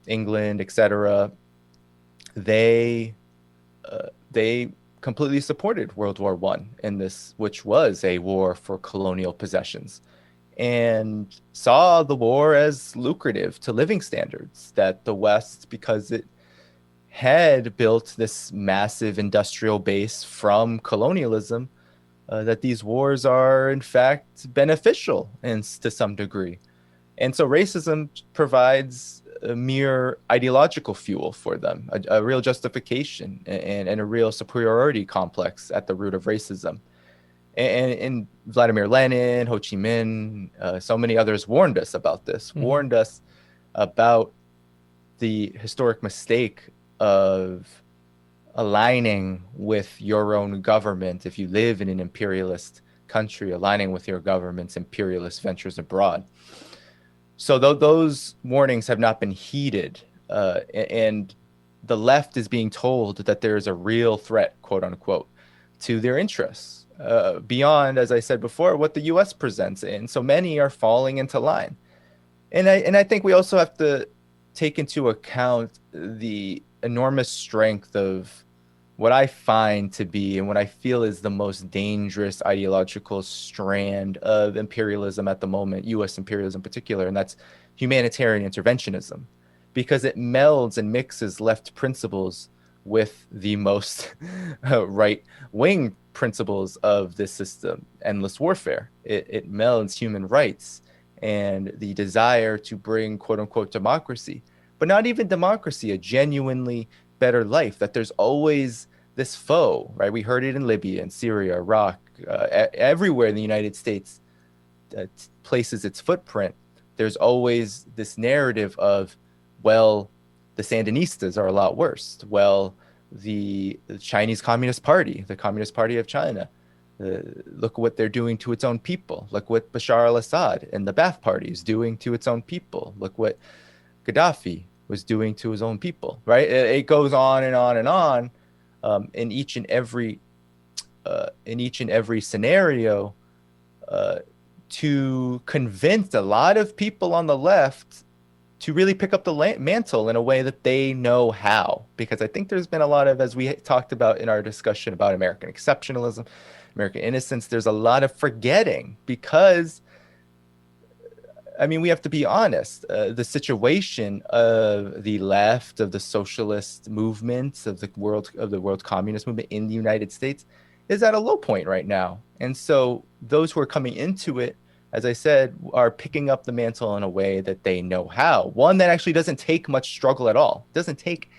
England, etc., they completely supported World War I in this, which was a war for colonial possessions, and saw the war as lucrative to living standards, that the West, because it had built this massive industrial base from colonialism, that these wars are in fact beneficial to some degree. And so racism provides a mere ideological fuel for them, a real justification and a real superiority complex at the root of racism. And Vladimir Lenin, Ho Chi Minh, so many others warned us about this, warned us about the historic mistake of aligning with your own government if you live in an imperialist country, aligning with your government's imperialist ventures abroad. So those warnings have not been heeded, and the left is being told that there is a real threat, quote unquote, to their interests, beyond, as I said before, what the U.S. presents. And so many are falling into line. And I think we also have to take into account the enormous strength of what I find to be and what I feel is the most dangerous ideological strand of imperialism at the moment, U.S. imperialism in particular, and that's humanitarian interventionism, because it melds and mixes left principles with the most right-wing principles of this system, endless warfare. It melds human rights and the desire to bring quote-unquote democracy, but not even democracy, a genuinely better life, that there's always this foe, right? We heard it in Libya and Syria, Iraq, everywhere in the United States places its footprint. There's always this narrative of, well, the Sandinistas are a lot worse. Well, the Chinese Communist Party, the Communist Party of China, look what they're doing to its own people. Look what Bashar al-Assad and the Ba'ath Party is doing to its own people. Look what Gaddafi was doing to his own people, right? It goes on and on and on. In each and every scenario, to convince a lot of people on the left to really pick up the mantle in a way that they know how. Because I think there's been a lot of, as we talked about in our discussion about American exceptionalism, American innocence, there's a lot of forgetting because, I mean, we have to be honest. The situation of the left, of the socialist movements, of the world communist movement in the United States is at a low point right now. And so those who are coming into it, as I said, are picking up the mantle in a way that they know how. One that actually doesn't take much struggle at all. It doesn't take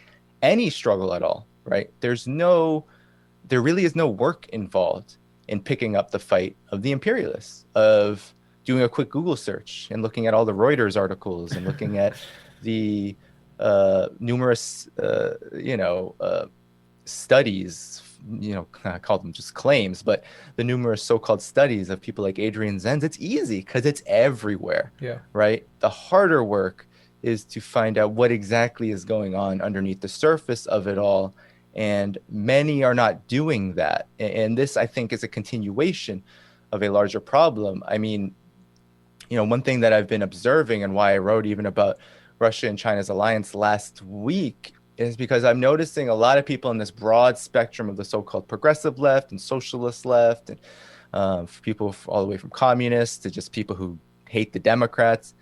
any struggle at all, right? There really is no work involved in picking up the fight of the imperialists, of doing a quick Google search and looking at all the Reuters articles and looking at the numerous, studies, I call them just claims, but the numerous so-called studies of people like Adrian Zenz. It's easy because it's everywhere, right? The harder work is to find out what exactly is going on underneath the surface of it all. And many are not doing that. And this, I think, is a continuation of a larger problem. I mean, one thing that I've been observing and why I wrote even about Russia and China's alliance last week is because I'm noticing a lot of people in this broad spectrum of the so-called progressive left and socialist left, and people all the way from communists to just people who hate the Democrats,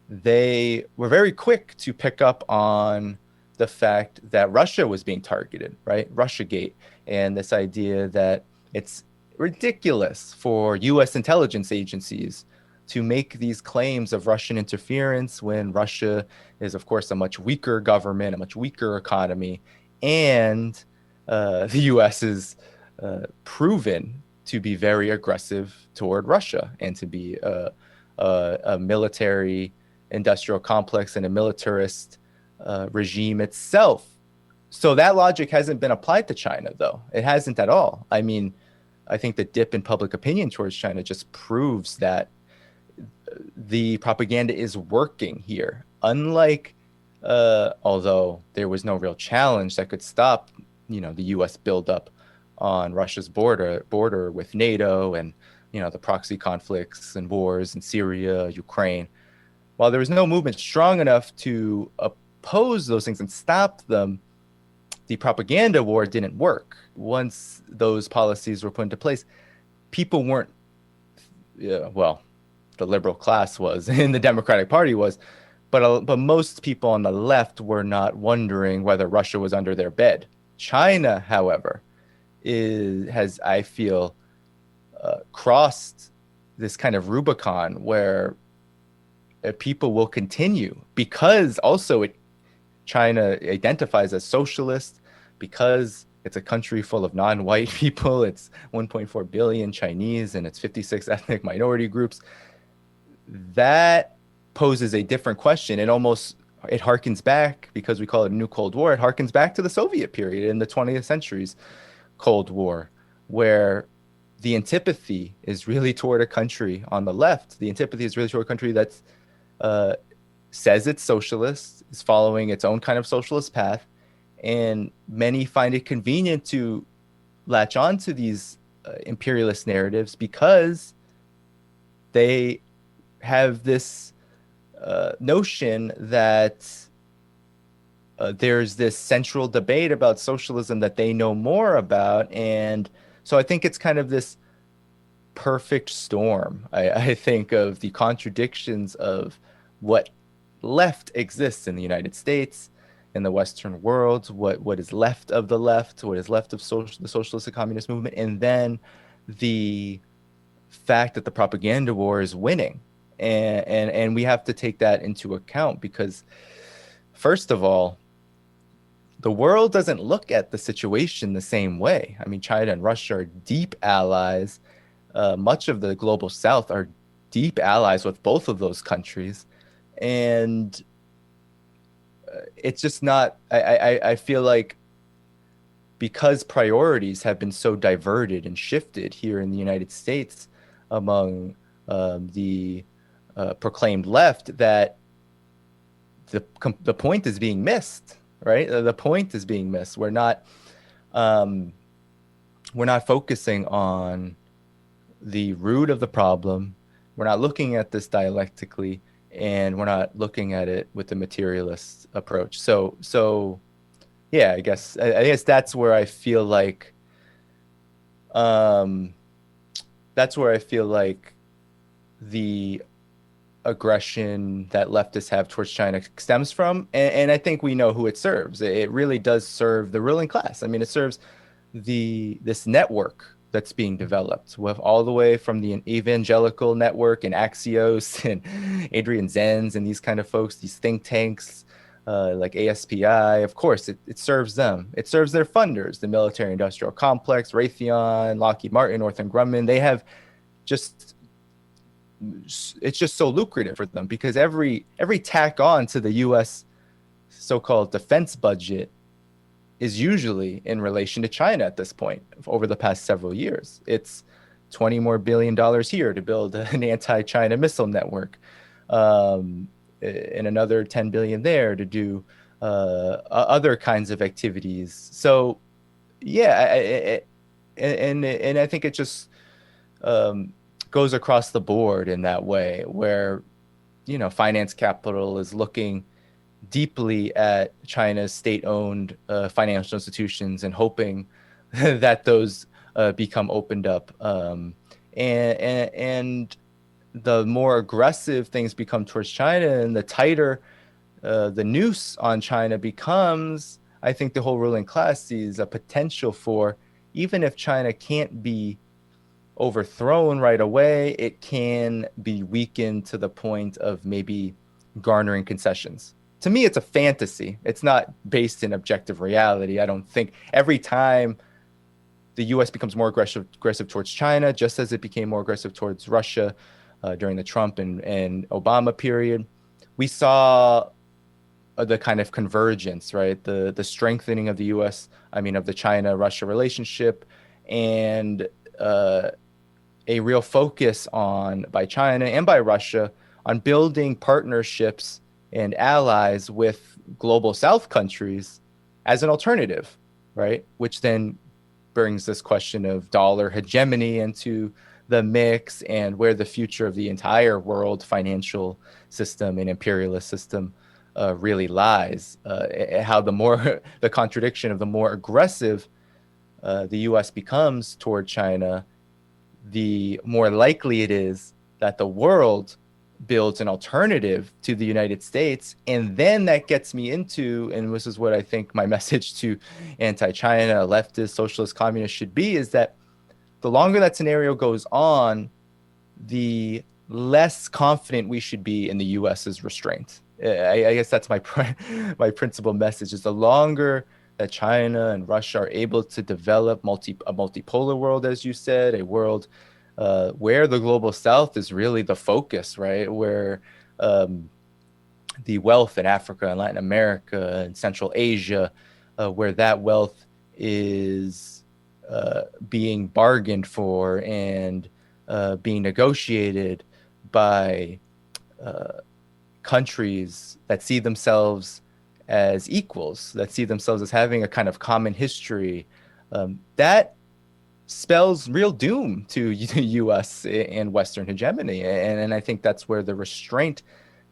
they were very quick to pick up on the fact that Russia was being targeted, right? Russiagate, and this idea that it's ridiculous for U.S. intelligence agencies to make these claims of Russian interference when Russia is, of course, a much weaker government, a much weaker economy, and the U.S. is proven to be very aggressive toward Russia and to be a military industrial complex and a militarist regime itself. So that logic hasn't been applied to China, though. It hasn't at all. I mean, I think the dip in public opinion towards China just proves that the propaganda is working here. Unlike, although there was no real challenge that could stop, the U.S. buildup on Russia's border with NATO and, the proxy conflicts and wars in Syria, Ukraine. While there was no movement strong enough to oppose those things and stop them, the propaganda war didn't work. Once those policies were put into place, people weren't, the liberal class was and the Democratic Party was, but most people on the left were not wondering whether Russia was under their bed. China, however, has, I feel, crossed this kind of Rubicon where people will continue because also China identifies as socialist, because it's a country full of non-white people. It's 1.4 billion Chinese and it's 56 ethnic minority groups. That poses a different question. It harkens back, because we call it a new Cold War, it harkens back to the Soviet period in the 20th century's Cold War, where the antipathy is really toward a country on the left. The antipathy is really toward a country that says it's socialist, is following its own kind of socialist path, and many find it convenient to latch on to these imperialist narratives because they have this notion that there's this central debate about socialism that they know more about. And so I think it's kind of this perfect storm. I think of the contradictions of what left exists in the United States, in the Western world, what is left of the left, what is left of the socialist and communist movement, and then the fact that the propaganda war is winning. And we have to take that into account because, first of all, the world doesn't look at the situation the same way. I mean, China and Russia are deep allies. Much of the global South are deep allies with both of those countries. And it's just not, I feel like because priorities have been so diverted and shifted here in the United States among the proclaimed left, that the point is being missed, right? The point is being missed. We're not focusing on the root of the problem. We're not looking at this dialectically. and we're not looking at it with the materialist approach. So yeah, I guess that's where I feel like um that's where I feel like the aggression that leftists have towards China stems from. And I think we know who it serves. It really does serve the ruling class. I mean, it serves this network that's being developed with all the way from the evangelical network and Axios and Adrian Zenz and these kind of folks, these think tanks like ASPI. Of course, it serves them. It serves their funders, the military industrial complex, Raytheon, Lockheed Martin, Northrop Grumman. They have just it's just so lucrative for them because every tack on to the US so-called defense budget is usually in relation to China at this point over the past several years. It's $20 billion more here to build an anti-China missile network, and another 10 billion there to do other kinds of activities. So yeah, and I think it just goes across the board in that way where, finance capital is looking deeply at China's state-owned financial institutions and hoping that those become opened up. And the more aggressive things become towards China and the tighter the noose on China becomes, I think the whole ruling class sees a potential for, even if China can't be overthrown right away, it can be weakened to the point of maybe garnering concessions. To me, it's a fantasy. It's not based in objective reality. I don't think every time the U.S. becomes more aggressive towards China, just as it became more aggressive towards Russia during the Trump and Obama period, we saw the kind of convergence, right? The strengthening of the U.S., of the China-Russia relationship, and a real focus by China and by Russia on building partnerships and allies with global South countries as an alternative, right? Which then brings this question of dollar hegemony into the mix and where the future of the entire world financial system and imperialist system really lies. How the contradiction of the more aggressive the U.S. becomes toward China, the more likely it is that the world builds an alternative to the United States. And then that gets me into, and this is what I think my message to anti-China, leftist, socialist, communist should be, is that the longer that scenario goes on, the less confident we should be in the US's restraint. I guess that's my principal message, is the longer that China and Russia are able to develop a multipolar world, as you said, a world where the global South is really the focus, right? Where the wealth in Africa and Latin America and Central Asia, where that wealth is being bargained for and being negotiated by countries that see themselves as equals, that see themselves as having a kind of common history, that spells real doom to the U.S. and Western hegemony. And I think that's where the restraint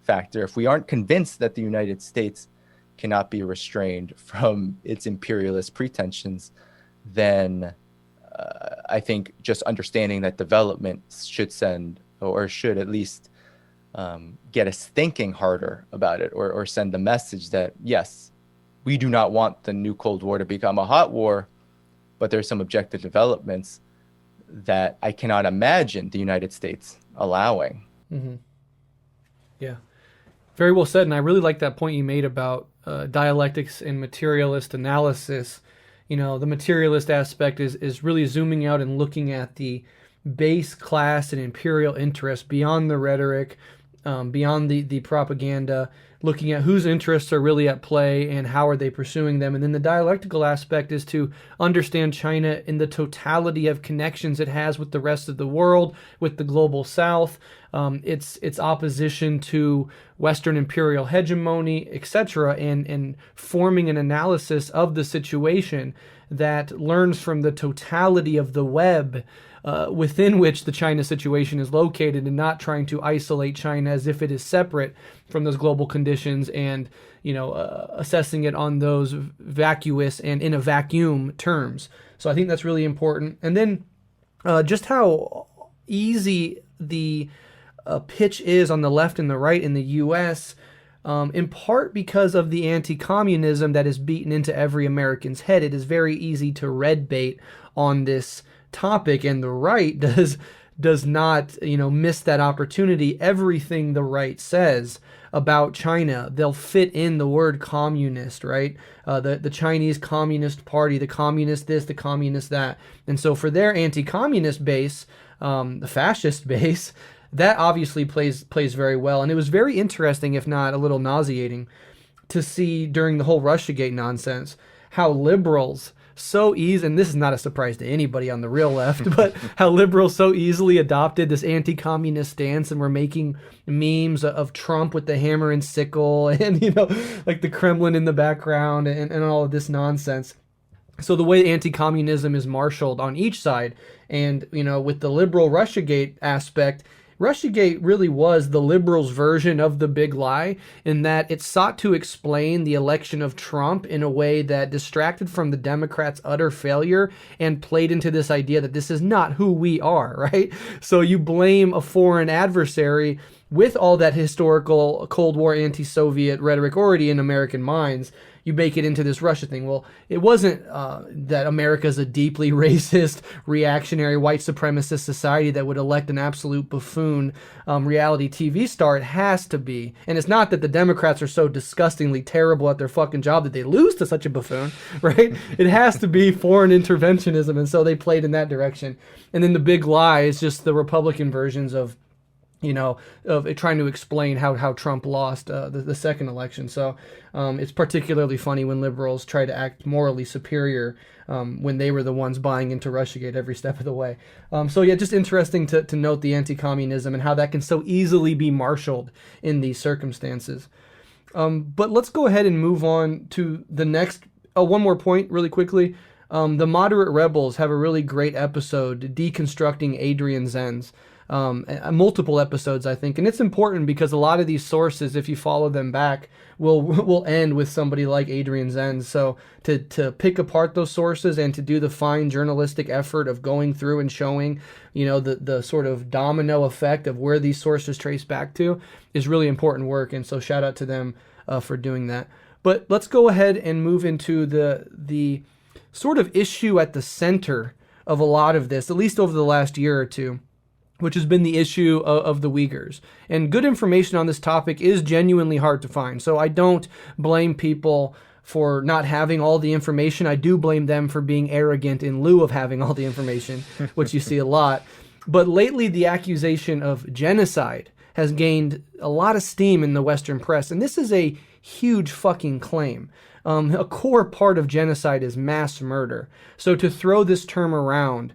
factor, if we aren't convinced that the United States cannot be restrained from its imperialist pretensions, then I think just understanding that development should should at least get us thinking harder about it, or send the message that, yes, we do not want the new Cold War to become a hot war, but there's some objective developments that I cannot imagine the United States allowing. Mm-hmm. Yeah, very well said. And I really like that point you made about dialectics and materialist analysis. The materialist aspect is really zooming out and looking at the base class and imperial interest beyond the rhetoric, beyond the propaganda, looking at whose interests are really at play and how are they pursuing them. And then the dialectical aspect is to understand China in the totality of connections it has with the rest of the world, with the global South, its opposition to Western imperial hegemony, etc., and forming an analysis of the situation that learns from the totality of the web within which the China situation is located, and not trying to isolate China as if it is separate from those global conditions, and assessing it on those vacuous and in a vacuum terms. So I think that's really important. And then just how easy the pitch is on the left and the right in the U.S., in part because of the anti-communism that is beaten into every American's head. It is very easy to red bait on this topic, and the right does not miss that opportunity. Everything the right says about China, they'll fit in the word communist, right? The Chinese Communist Party, the communist this, the communist that. And so for their anti-communist base, the fascist base, that obviously plays very well. And it was very interesting, if not a little nauseating, to see during the whole Russiagate nonsense how liberals so easy, and this is not a surprise to anybody on the real left, but how liberals so easily adopted this anti-communist stance and were making memes of Trump with the hammer and sickle and, like the Kremlin in the background and all of this nonsense. So the way anti-communism is marshaled on each side, and, with the liberal Russiagate aspect, Russiagate really was the liberals' version of the big lie, in that it sought to explain the election of Trump in a way that distracted from the Democrats' utter failure and played into this idea that this is not who we are, right? So you blame a foreign adversary with all that historical Cold War anti-Soviet rhetoric already in American minds. You make it into this Russia thing. Well, it wasn't that America's a deeply racist, reactionary, white supremacist society that would elect an absolute buffoon reality TV star. It has to be. And it's not that the Democrats are so disgustingly terrible at their fucking job that they lose to such a buffoon, right? It has to be foreign interventionism, and so they played in that direction. And then the big lie is just the Republican versions of trying to explain how Trump lost the second election. So it's particularly funny when liberals try to act morally superior when they were the ones buying into Russiagate every step of the way. Just interesting to note the anti-communism and how that can so easily be marshaled in these circumstances. But let's go ahead and move on to the next. One more point really quickly. The moderate rebels have a really great episode deconstructing Adrian Zenz. Multiple episodes, I think, and it's important because a lot of these sources, if you follow them back, will end with somebody like Adrian Zenz. So to pick apart those sources and to do the fine journalistic effort of going through and showing, the sort of domino effect of where these sources trace back to is really important work. And so shout out to them for doing that. But let's go ahead and move into the sort of issue at the center of a lot of this, at least over the last year or two, which has been the issue of the Uyghurs. And good information on this topic is genuinely hard to find. So I don't blame people for not having all the information. I do blame them for being arrogant in lieu of having all the information, which you see a lot. But lately, the accusation of genocide has gained a lot of steam in the Western press. And this is a huge fucking claim. A core part of genocide is mass murder. So to throw this term around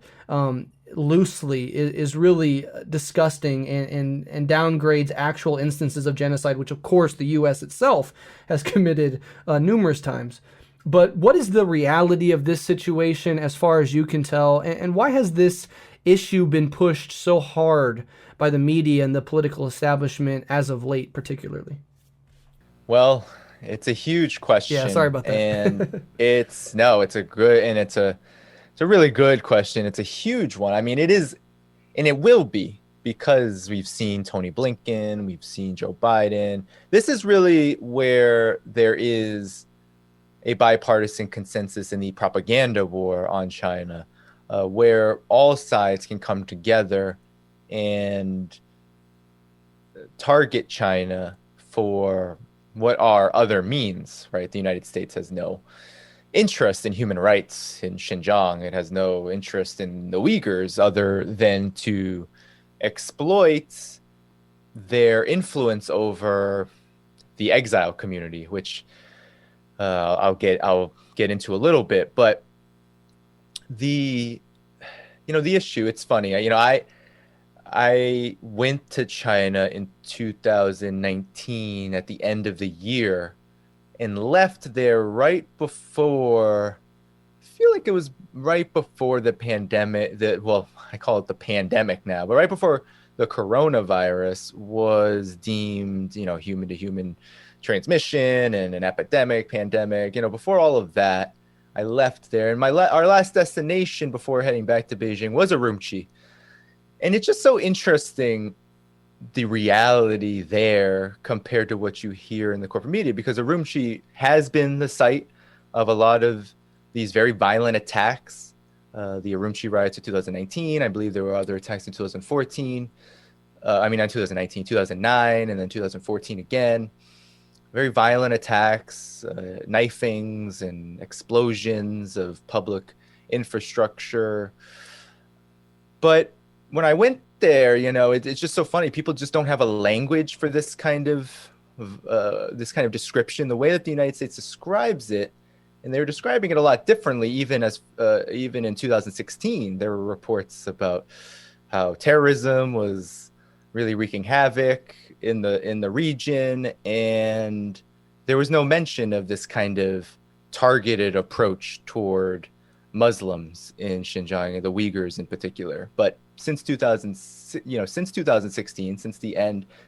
loosely is really disgusting and downgrades actual instances of genocide, which of course the U.S. itself has committed numerous times. But what is the reality of this situation as far as you can tell, and why has this issue been pushed so hard by the media and the political establishment as of late, particularly? Well, it's a huge question. Yeah, sorry about that. And it's a really good question. It's a huge one. I mean, it is, and it will be, because we've seen Tony Blinken, we've seen Joe Biden. This is really where there is a bipartisan consensus in the propaganda war on China, where all sides can come together and target China for what are other means, right? The United States has no interest in human rights in Xinjiang. It has no interest in the Uyghurs other than to exploit their influence over the exile community, which I'll get into a little bit. But the issue, it's funny. I went to China in 2019 at the end of the year and left there right before feel like it was right before the pandemic. Well, I call it the pandemic now, but right before the coronavirus was deemed, human to human transmission and an epidemic, pandemic. Before all of that, I left there, and our last destination before heading back to Beijing was Urumqi, and it's just so interesting the reality there compared to what you hear in the corporate media, because Urumqi has been the site of a lot of these very violent attacks. The Urumqi riots of 2019, I believe there were other attacks in 2014. Not 2019, 2009, and then 2014 again. Very violent attacks, knifings and explosions of public infrastructure. But when I went there, it's just so funny. People just don't have a language for this kind of description. The way that the United States describes it, and they're describing it a lot differently. Even in 2016, there were reports about how terrorism was really wreaking havoc in the region, and there was no mention of this kind of targeted approach toward Muslims in Xinjiang, the Uyghurs in particular. But since 2016,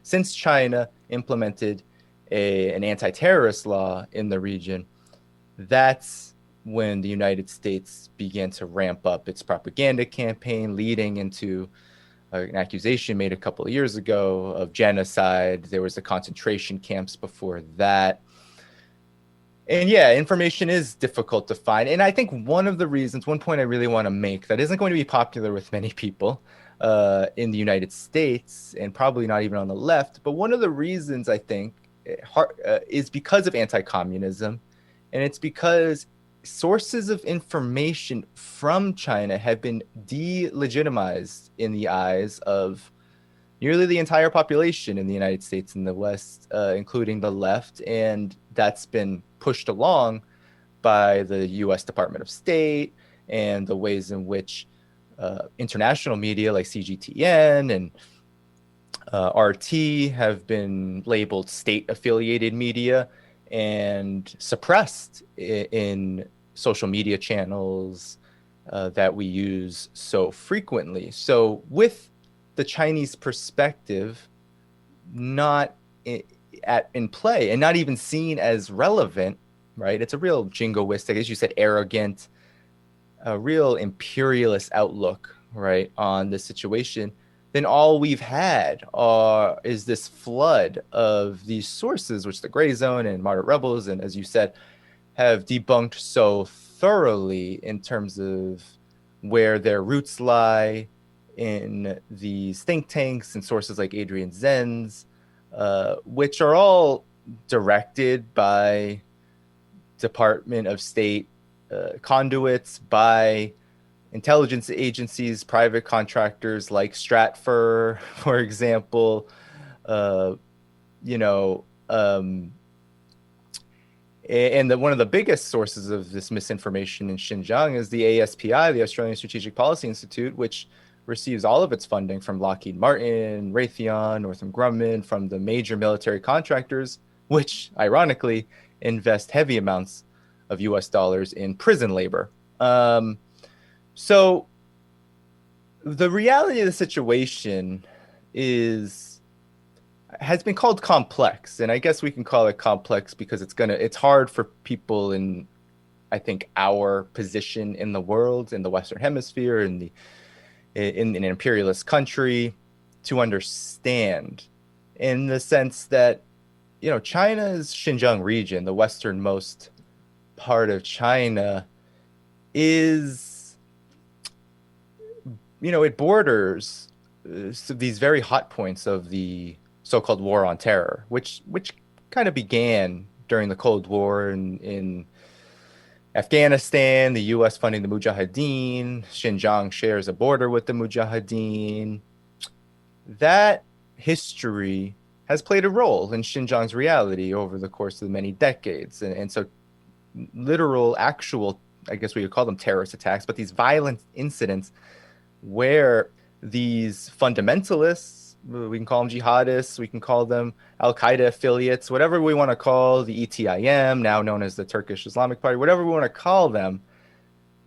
since China implemented an anti-terrorist law in the region, that's when the United States began to ramp up its propaganda campaign, leading into an accusation made a couple of years ago of genocide. There was the concentration camps before that. And yeah, information is difficult to find. And I think one point I really want to make that isn't going to be popular with many people in the United States, and probably not even on the left, but one of the reasons I think is because of anti-communism, and it's because sources of information from China have been delegitimized in the eyes of nearly the entire population in the United States and the West, including the left. And that's been pushed along by the U.S. Department of State and the ways in which international media like CGTN and RT have been labeled state-affiliated media and suppressed in social media channels that we use so frequently. So with the Chinese perspective not in play and not even seen as relevant, right? It's a real jingoistic, as you said, arrogant, a real imperialist outlook, right, on this situation. Then all we've had is this flood of these sources, which the Gray Zone and Moderate Rebels, and as you said, have debunked so thoroughly in terms of where their roots lie in these think tanks and sources like Adrian Zen's, which are all directed by Department of State conduits, by intelligence agencies, private contractors like Stratfor, for example, and one of the biggest sources of this misinformation in Xinjiang is the ASPI, the Australian Strategic Policy Institute, which receives all of its funding from Lockheed Martin, Raytheon, Northrop Grumman, from the major military contractors, which ironically invest heavy amounts of US dollars in prison labor. So the reality of the situation has been called complex, and I guess we can call it complex because it's hard for people in, I think, our position in the world, in the Western Hemisphere, in an imperialist country, to understand, in the sense that China's Xinjiang region, the westernmost part of China, is it borders these very hot points of the so-called war on terror, which kind of began during the Cold War in Afghanistan, the U.S. funding the Mujahideen. Xinjiang shares a border with the Mujahideen. That history has played a role in Xinjiang's reality over the course of many decades. And so literal, actual, I guess we would call them terrorist attacks, but these violent incidents where these fundamentalists, we can call them jihadists, we can call them Al-Qaeda affiliates, whatever we want to call the ETIM, now known as the Turkish Islamic Party, whatever we want to call them,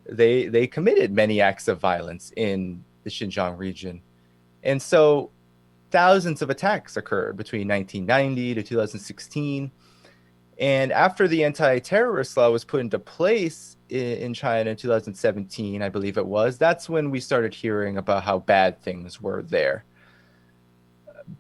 they committed many acts of violence in the Xinjiang region. And so thousands of attacks occurred between 1990 to 2016. And after the anti-terrorist law was put into place in China in 2017, I believe it was, that's when we started hearing about how bad things were there.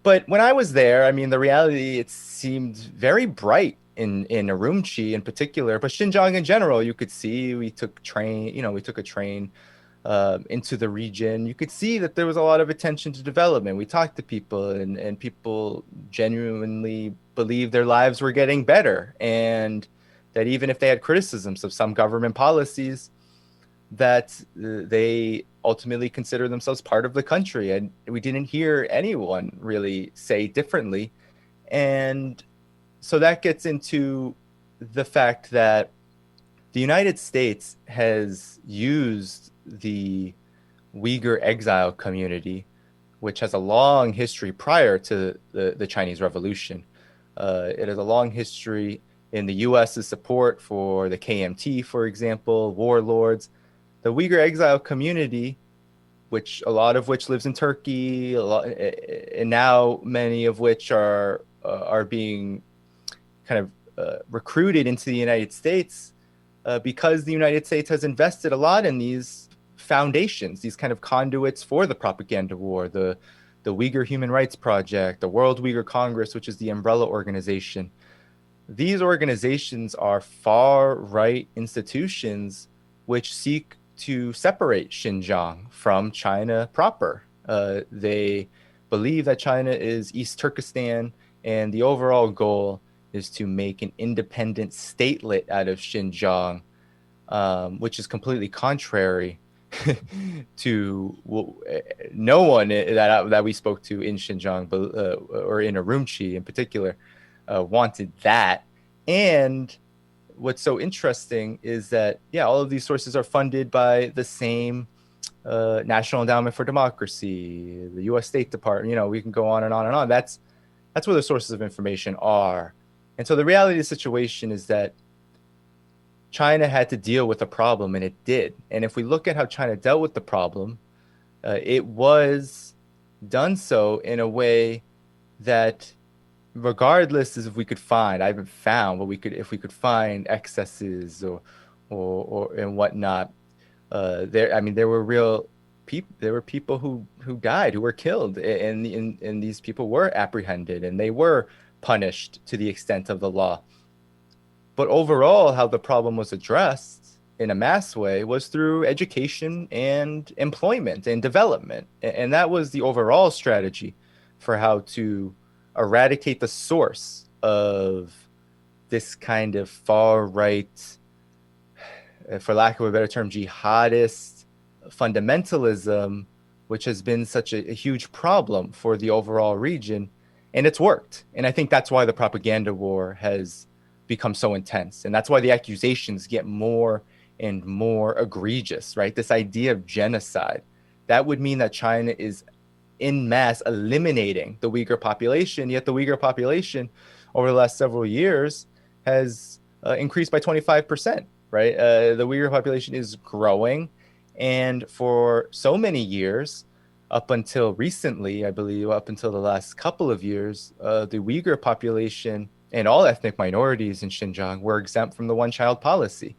But when I was there, I mean, the reality, it seemed very bright in Urumqi in particular, but Xinjiang in general. You could see we took a train into the region. You could see that there was a lot of attention to development. We talked to people, and people genuinely believed their lives were getting better, and that even if they had criticisms of some government policies, that they ultimately consider themselves part of the country. And we didn't hear anyone really say differently. And so that gets into the fact that the United States has used the Uyghur exile community, which has a long history prior to the Chinese Revolution. It has a long history in the U.S.'s support for the KMT, for example, warlords. The Uyghur exile community, which a lot of which lives in Turkey, and now many of which are being kind of recruited into the United States, because the United States has invested a lot in these foundations, these kind of conduits for the propaganda war, the Uyghur Human Rights Project, the World Uyghur Congress, which is the umbrella organization. These organizations are far-right institutions which seek to separate Xinjiang from China proper. They believe that China is East Turkestan, and the overall goal is to make an independent statelet out of Xinjiang, which is completely contrary to no one that we spoke to in Xinjiang or in Urumqi in particular wanted that. And what's so interesting is that, all of these sources are funded by the same National Endowment for Democracy, the U.S. State Department. We can go on and on and on. That's where the sources of information are. And so the reality of the situation is that China had to deal with a problem, and it did. And if we look at how China dealt with the problem, it was done so in a way that, regardless as if we could find, I haven't found, but if we could find excesses or and whatnot, there were real people. There were people who died, who were killed, and these people were apprehended, and they were punished to the extent of the law. But overall, how the problem was addressed in a mass way was through education and employment and development. And that was the overall strategy for how to eradicate the source of this kind of far-right, for lack of a better term, jihadist fundamentalism, which has been such a huge problem for the overall region. And it's worked. And I think that's why the propaganda war has become so intense. And that's why the accusations get more and more egregious, right? This idea of genocide, that would mean that China is en masse eliminating the Uyghur population, yet the Uyghur population over the last several years has increased by 25%, right? The Uyghur population is growing. And for so many years, up until recently, I believe, up until the last couple of years, the Uyghur population and all ethnic minorities in Xinjiang were exempt from the one-child policy.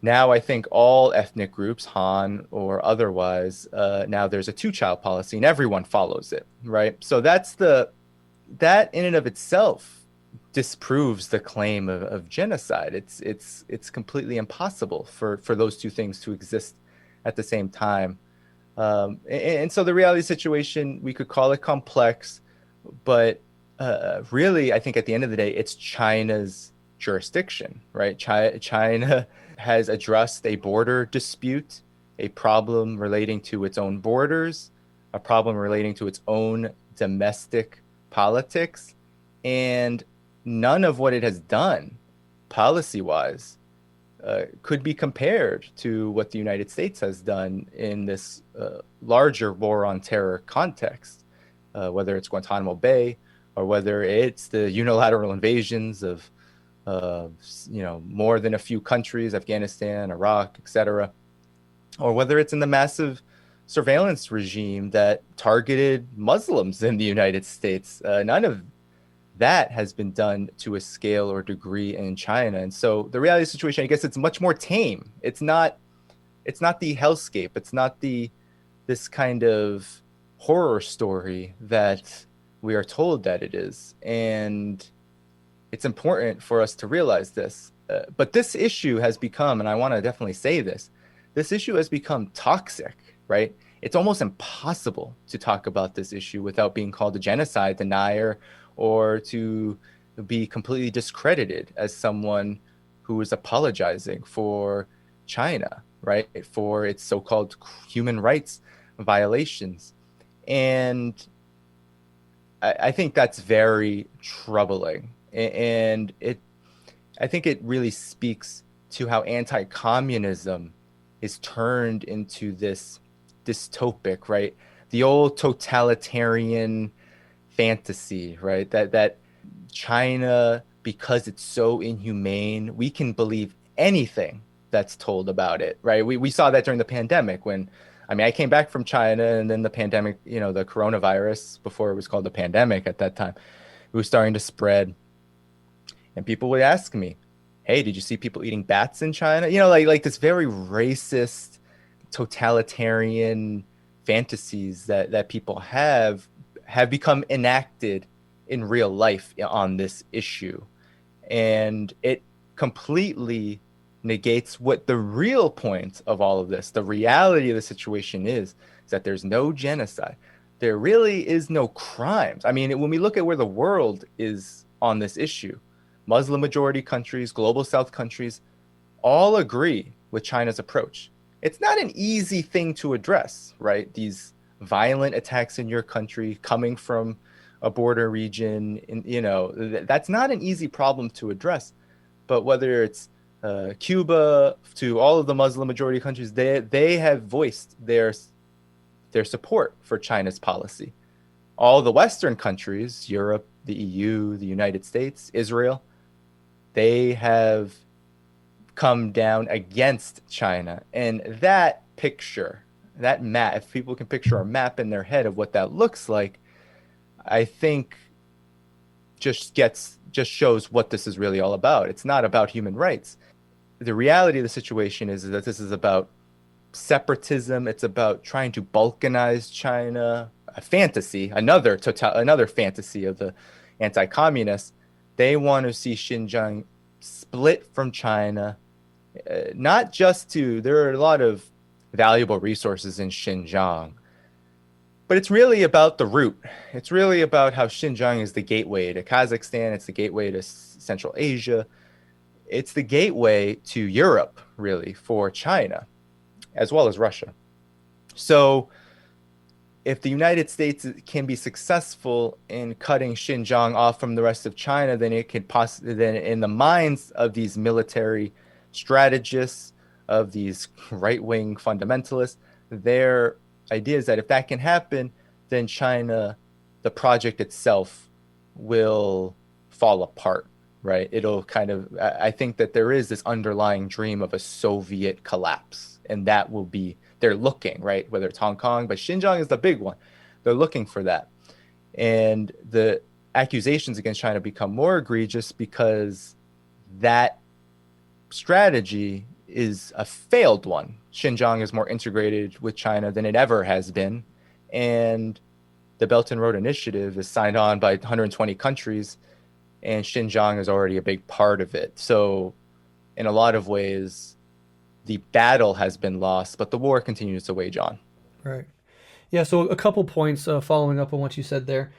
Now, I think all ethnic groups, Han or otherwise, now there's a two-child policy, and everyone follows it, right? So that in and of itself disproves the claim of genocide. It's completely impossible for those two things to exist at the same time. And so the reality situation, we could call it complex, but really, I think at the end of the day, it's China's jurisdiction, right? China has addressed a border dispute, a problem relating to its own borders, a problem relating to its own domestic politics, and none of what it has done policy-wise could be compared to what the United States has done in this larger war on terror context, whether it's Guantanamo Bay or whether it's the unilateral invasions of of, more than a few countries, Afghanistan, Iraq, etc., or whether it's in the massive surveillance regime that targeted Muslims in the United States. None of that has been done to a scale or degree in China. And so the reality of the situation, I guess, it's much more tame. It's not the hellscape. It's not this kind of horror story that we are told that it is. And it's important for us to realize this. But this issue has become, and I want to definitely say this issue has become toxic, right? It's almost impossible to talk about this issue without being called a genocide denier or to be completely discredited as someone who is apologizing for China, right? For its so-called human rights violations. And I think that's very troubling. And I think it really speaks to how anti-communism is turned into this dystopic, right? The old totalitarian fantasy, right? That China, because it's so inhumane, we can believe anything that's told about it, right? We saw that during the pandemic when, I came back from China, and then the pandemic, the coronavirus, before it was called the pandemic at that time, it was starting to spread. And people would ask me, hey, did you see people eating bats in China? Like this very racist, totalitarian fantasies that people have become enacted in real life on this issue. And it completely negates what the real point of all of this, the reality of the situation is that there's no genocide. There really is no crimes. When we look at where the world is on this issue, Muslim majority countries, global South countries, all agree with China's approach. It's not an easy thing to address, right? These violent attacks in your country coming from a border region, that's not an easy problem to address. But whether it's Cuba to all of the Muslim majority countries, they have voiced their support for China's policy. All the Western countries, Europe, the EU, the United States, Israel, they have come down against China. And that picture, that map, if people can picture a map in their head of what that looks like, I think just shows what this is really all about. It's not about human rights. The reality of the situation is that this is about separatism. It's about trying to balkanize China, a fantasy, another fantasy of the anti-communists. They want to see Xinjiang split from China, not just there are a lot of valuable resources in Xinjiang, but it's really about the root. It's really about how Xinjiang is the gateway to Kazakhstan. It's the gateway to Central Asia. It's the gateway to Europe, really, for China, as well as Russia. So if the United States can be successful in cutting Xinjiang off from the rest of China, then it could then in the minds of these military strategists, of these right-wing fundamentalists, their idea is that if that can happen, then China, the project itself, will fall apart, right? It'll I think that there is this underlying dream of a Soviet collapse, and that will be, they're looking, right? Whether it's Hong Kong, but Xinjiang is the big one. They're looking for that. And the accusations against China become more egregious because that strategy is a failed one. Xinjiang is more integrated with China than it ever has been. And the Belt and Road Initiative is signed on by 120 countries, and Xinjiang is already a big part of it. So in a lot of ways, the battle has been lost, but the war continues to wage on. Right. Yeah, so a couple points following up on what you said there.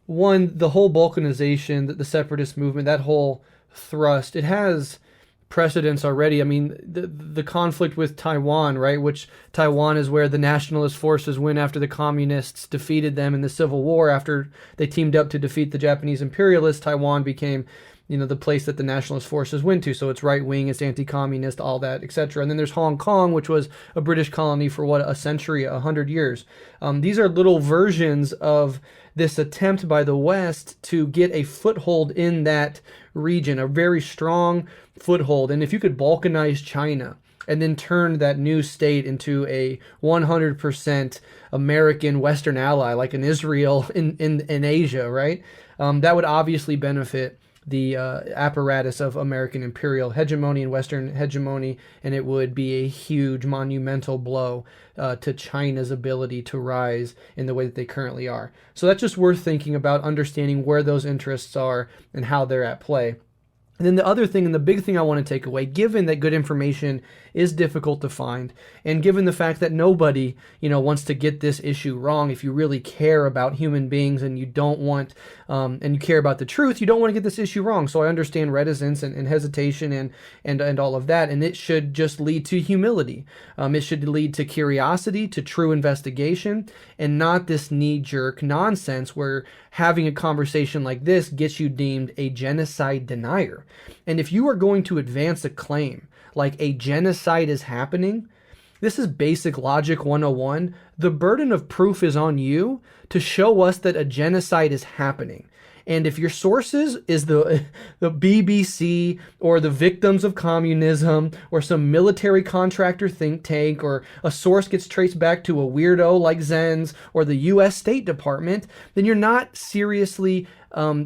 One, the whole balkanization, the separatist movement, that whole thrust, it has precedents already. The conflict with Taiwan, right, which Taiwan is where the nationalist forces went after the communists defeated them in the Civil War. After they teamed up to defeat the Japanese imperialists, Taiwan became, the place that the nationalist forces went to. So it's right wing, it's anti-communist, all that, etc. And then there's Hong Kong, which was a British colony for a century, 100 years. These are little versions of this attempt by the West to get a foothold in that region, a very strong foothold. And if you could balkanize China and then turn that new state into a 100% American Western ally, like an Israel in Asia, right? That would obviously benefit the apparatus of American imperial hegemony and Western hegemony, and it would be a huge, monumental blow to China's ability to rise in the way that they currently are. So that's just worth thinking about, understanding where those interests are and how they're at play. And then the other thing, and the big thing I want to take away, given that good information is difficult to find, and given the fact that nobody, wants to get this issue wrong, if you really care about human beings and you don't want, and you care about the truth, you don't want to get this issue wrong. So I understand reticence and hesitation and all of that, and it should just lead to humility. It should lead to curiosity, to true investigation, and not this knee-jerk nonsense where having a conversation like this gets you deemed a genocide denier. And if you are going to advance a claim like a genocide is happening, this is basic logic 101. The burden of proof is on you to show us that a genocide is happening. And if your sources is the BBC or the victims of communism or some military contractor think tank, or a source gets traced back to a weirdo like Zen's or the U.S. State Department, then you're not seriously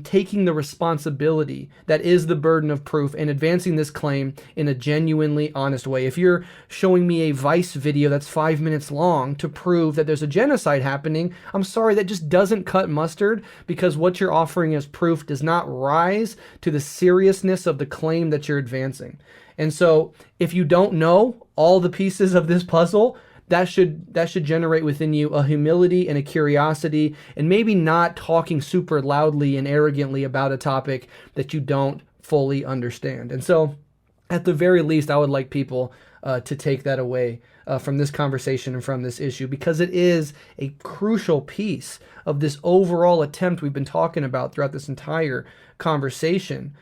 taking the responsibility that is the burden of proof and advancing this claim in a genuinely honest way. If you're showing me a Vice video that's 5 minutes long to prove that there's a genocide happening, I'm sorry, that just doesn't cut mustard, because what you're offering as proof does not rise to the seriousness of the claim that you're advancing. And so if you don't know all the pieces of this puzzle, that should generate within you a humility and a curiosity, and maybe not talking super loudly and arrogantly about a topic that you don't fully understand. And so at the very least, I would like people to take that away from this conversation and from this issue, because it is a crucial piece of this overall attempt we've been talking about throughout this entire conversation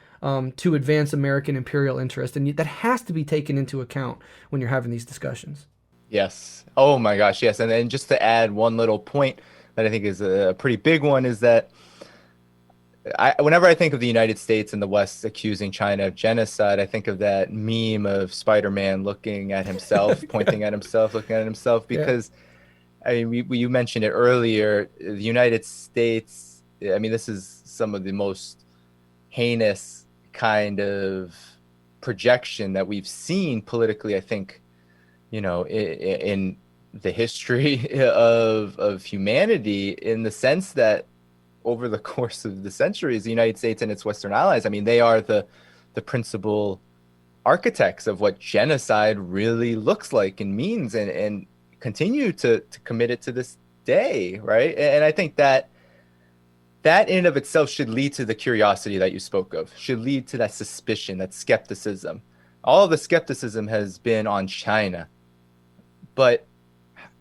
to advance American imperial interest. And that has to be taken into account when you're having these discussions. Yes. Oh my gosh, yes. And then just to add one little point that I think is a pretty big one is that whenever I think of the United States and the West accusing China of genocide, I think of that meme of Spider-Man looking at himself, pointing at himself, looking at himself, because I mean, you mentioned it earlier, the United States, I mean, this is some of the most heinous kind of projection that we've seen politically, I think, in the history of humanity, in the sense that over the course of the centuries, the United States and its Western allies, I mean, they are the principal architects of what genocide really looks like and means, and continue to commit it to this day, right? And I think that in and of itself should lead to the curiosity that you spoke of, should lead to that suspicion, that skepticism. All of the skepticism has been on China. But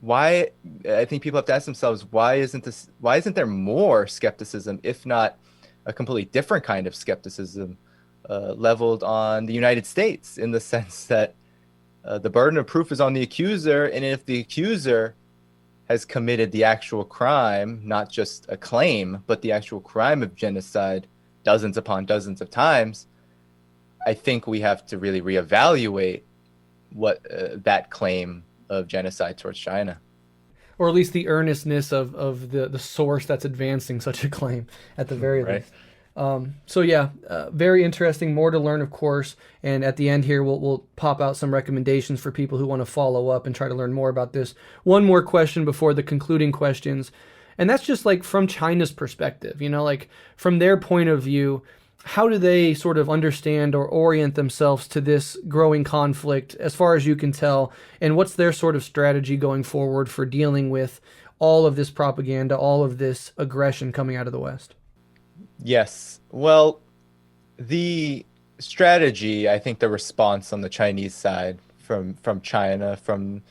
why? I think people have to ask themselves, why isn't there more skepticism, if not a completely different kind of skepticism, leveled on the United States, in the sense that the burden of proof is on the accuser, and if the accuser has committed the actual crime, not just a claim, but the actual crime of genocide dozens upon dozens of times, I think we have to really reevaluate what that claim of genocide towards China, or at least the earnestness of the source that's advancing such a claim, at the very least. Very interesting. More to learn, of course. And at the end here, we'll pop out some recommendations for people who want to follow up and try to learn more about this. One more question before the concluding questions, and that's just like from China's perspective. Like from their point of view, how do they sort of understand or orient themselves to this growing conflict, as far as you can tell? And what's their sort of strategy going forward for dealing with all of this propaganda, all of this aggression coming out of the West? Yes. Well, the strategy, I think the response on the Chinese side from China, from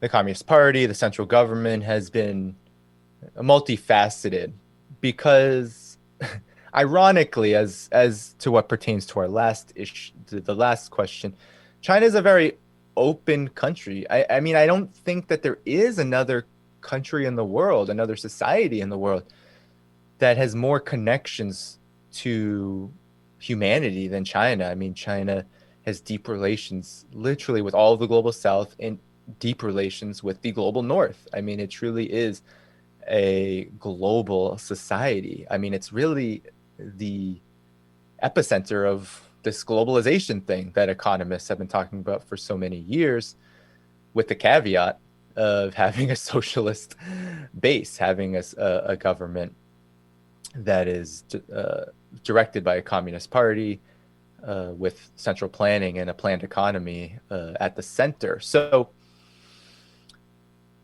the Communist Party, the central government, has been multifaceted, because ironically, as to what pertains to our last issue, the last question, China is a very open country. I mean, I don't think that there is another country in the world, another society in the world that has more connections to humanity than China. I mean, China has deep relations literally with all of the global South and deep relations with the global North. I mean, it truly is a global society. I mean, it's really the epicenter of this globalization thing that economists have been talking about for so many years, with the caveat of having a socialist base, having a government that is directed by a communist party with central planning and a planned economy at the center. So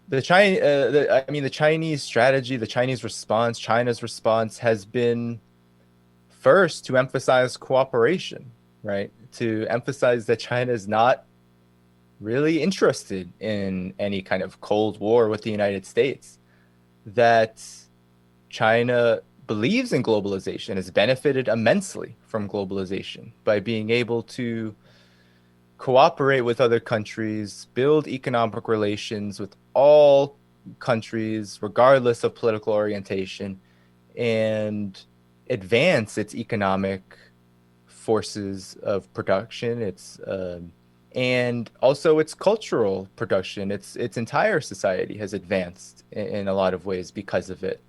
the Chinese strategy, the Chinese response, China's response has been first to emphasize cooperation, right? To emphasize that China is not really interested in any kind of Cold War with the United States, that China believes in globalization, has benefited immensely from globalization by being able to cooperate with other countries, build economic relations with all countries, regardless of political orientation, and advance its economic forces of production, and also its cultural production. Its entire society has advanced in a lot of ways because of it.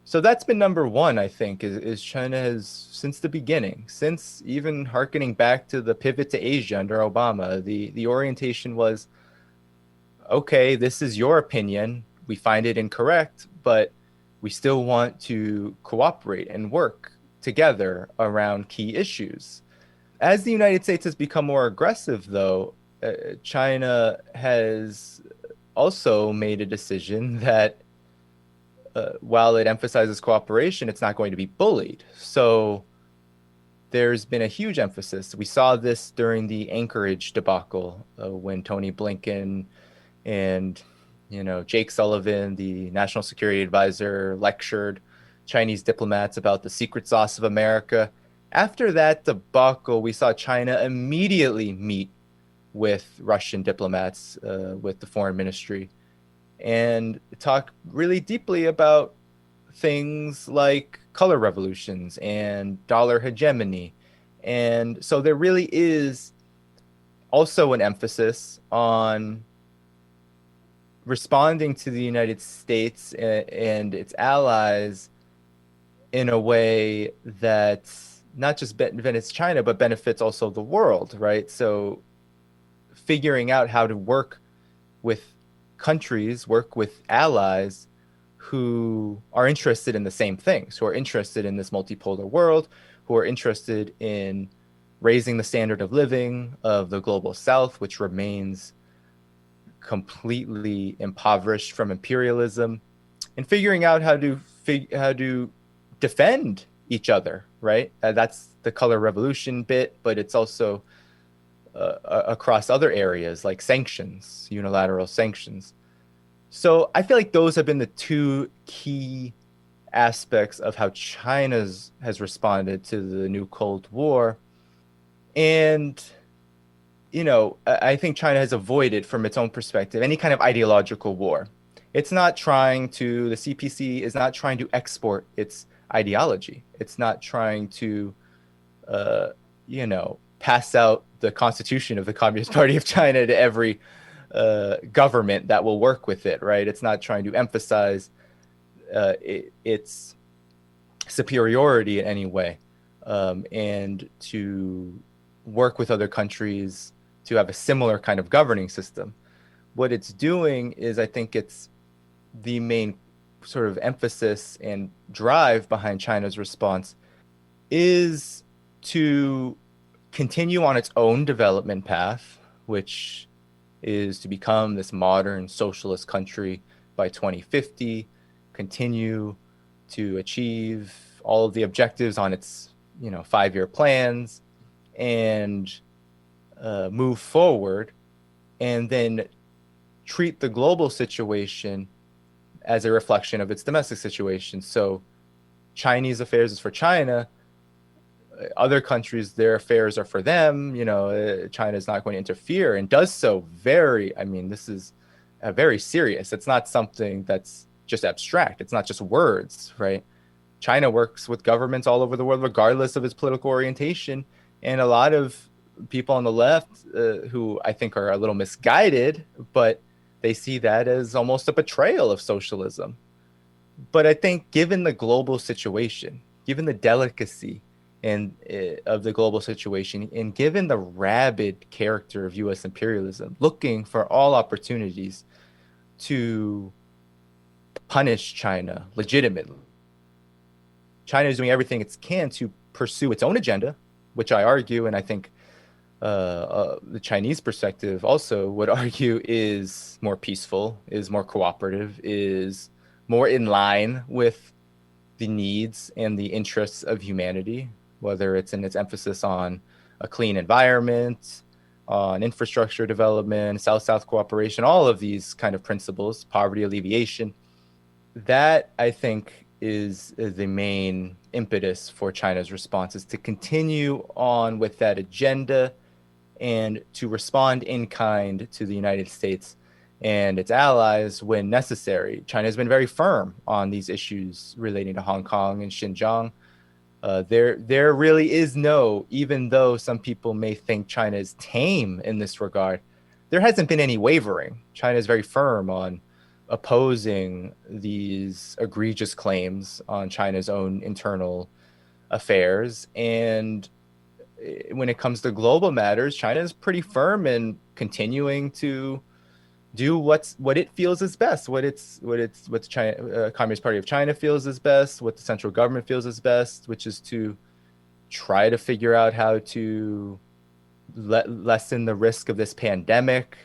So that's been number one, I think, is China has, since the beginning, since even hearkening back to the pivot to Asia under Obama, the orientation was, okay, this is your opinion. We find it incorrect, but we still want to cooperate and work together around key issues. As the United States has become more aggressive, though, China has also made a decision that while it emphasizes cooperation, it's not going to be bullied. So there's been a huge emphasis. We saw this during the Anchorage debacle when Tony Blinken and Jake Sullivan, the national security advisor, lectured Chinese diplomats about the secret sauce of America. After that debacle, we saw China immediately meet with Russian diplomats, with the foreign ministry, and talk really deeply about things like color revolutions and dollar hegemony. And so there really is also an emphasis on responding to the United States and its allies in a way that not just benefits China, but benefits also the world, right? So figuring out how to work with countries, work with allies who are interested in the same things, who are interested in this multipolar world, who are interested in raising the standard of living of the global South, which remains completely impoverished from imperialism, and figuring out how to defend each other, right? That's the color revolution bit, but it's also across other areas like sanctions, unilateral sanctions. So I feel like those have been the two key aspects of how China has responded to the new Cold War. And, I think China has avoided, from its own perspective, any kind of ideological war. The CPC is not trying to export its ideology. It's not trying to, pass out the constitution of the Communist Party of China to every government that will work with it, right? It's not trying to emphasize its superiority in any way, and to work with other countries to have a similar kind of governing system. What it's doing is, I think it's the main sort of emphasis and drive behind China's response is to continue on its own development path, which is to become this modern socialist country by 2050, continue to achieve all of the objectives on its 5-year plans, and move forward, and then treat the global situation as a reflection of its domestic situation. So Chinese affairs is for China, other countries, their affairs are for them. China is not going to interfere, and does so very, I mean, this is very serious. It's not something that's just abstract. It's not just words, right? China works with governments all over the world, regardless of its political orientation. And a lot of people on the left, who I think are a little misguided, but they see that as almost a betrayal of socialism. But I think, given the global situation, given the delicacy and of the global situation, and given the rabid character of U.S. imperialism, looking for all opportunities to punish China legitimately, China is doing everything it can to pursue its own agenda, which I argue, and I think the Chinese perspective also would argue, is more peaceful, is more cooperative, is more in line with the needs and the interests of humanity, whether it's in its emphasis on a clean environment, on infrastructure development, South-South cooperation, all of these kind of principles, poverty alleviation. That, I think, is the main impetus for China's response, is to continue on with that agenda and to respond in kind to the United States and its allies when necessary. China has been very firm on these issues relating to Hong Kong and Xinjiang. There really is no, even though some people may think China is tame in this regard, there hasn't been any wavering. China is very firm on opposing these egregious claims on China's own internal affairs. And when it comes to global matters, China is pretty firm in continuing to do what it feels is best, what the China, Communist Party of China feels is best, what the central government feels is best, which is to try to figure out how to lessen the risk of this pandemic,